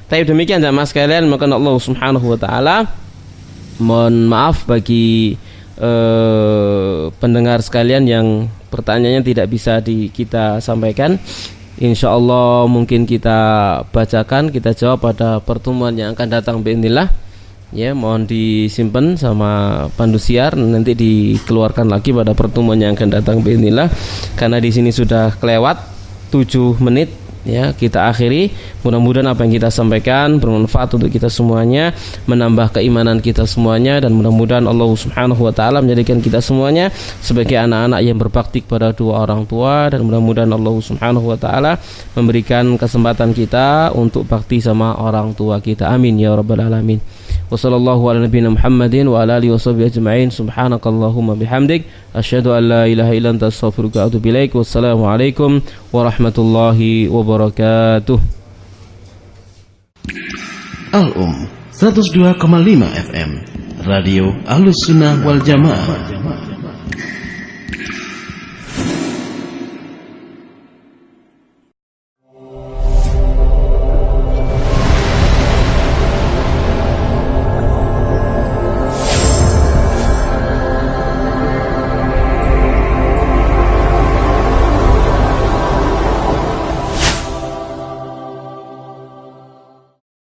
Tapi demikian jamaah sekalian, maka Allah Subhanahu wa taala mohon maaf bagi pendengar sekalian yang pertanyaannya tidak bisa kita sampaikan. InsyaAllah mungkin kita bacakan, kita jawab pada pertemuan yang akan datang biidznillah. Ya, mohon disimpan sama pandu siar, nanti dikeluarkan lagi pada pertemuan yang akan datang biidznillah. Karena di sini sudah kelewat 7 menit. Ya, kita akhiri. Mudah-mudahan apa yang kita sampaikan bermanfaat untuk kita semuanya, menambah keimanan kita semuanya, dan mudah-mudahan Allah Subhanahu wa taala menjadikan kita semuanya sebagai anak-anak yang berbakti kepada dua orang tua, dan mudah-mudahan Allah Subhanahu wa taala memberikan kesempatan kita untuk bakti sama orang tua kita. Amin ya rabbal alamin. Wassallallahu ala nabiyina Muhammadin wa ala alihi washabihi ajma'in. Subhanakallahumma bihamdik asyhadu an la ilaha illa anta astaghfiruka wa atubu ilaik. Wassalamu alaikum warahmatullahi wabarakatuh. Al-Um 102,5 FM Radio Ahlus Sunnah wal Jamaah.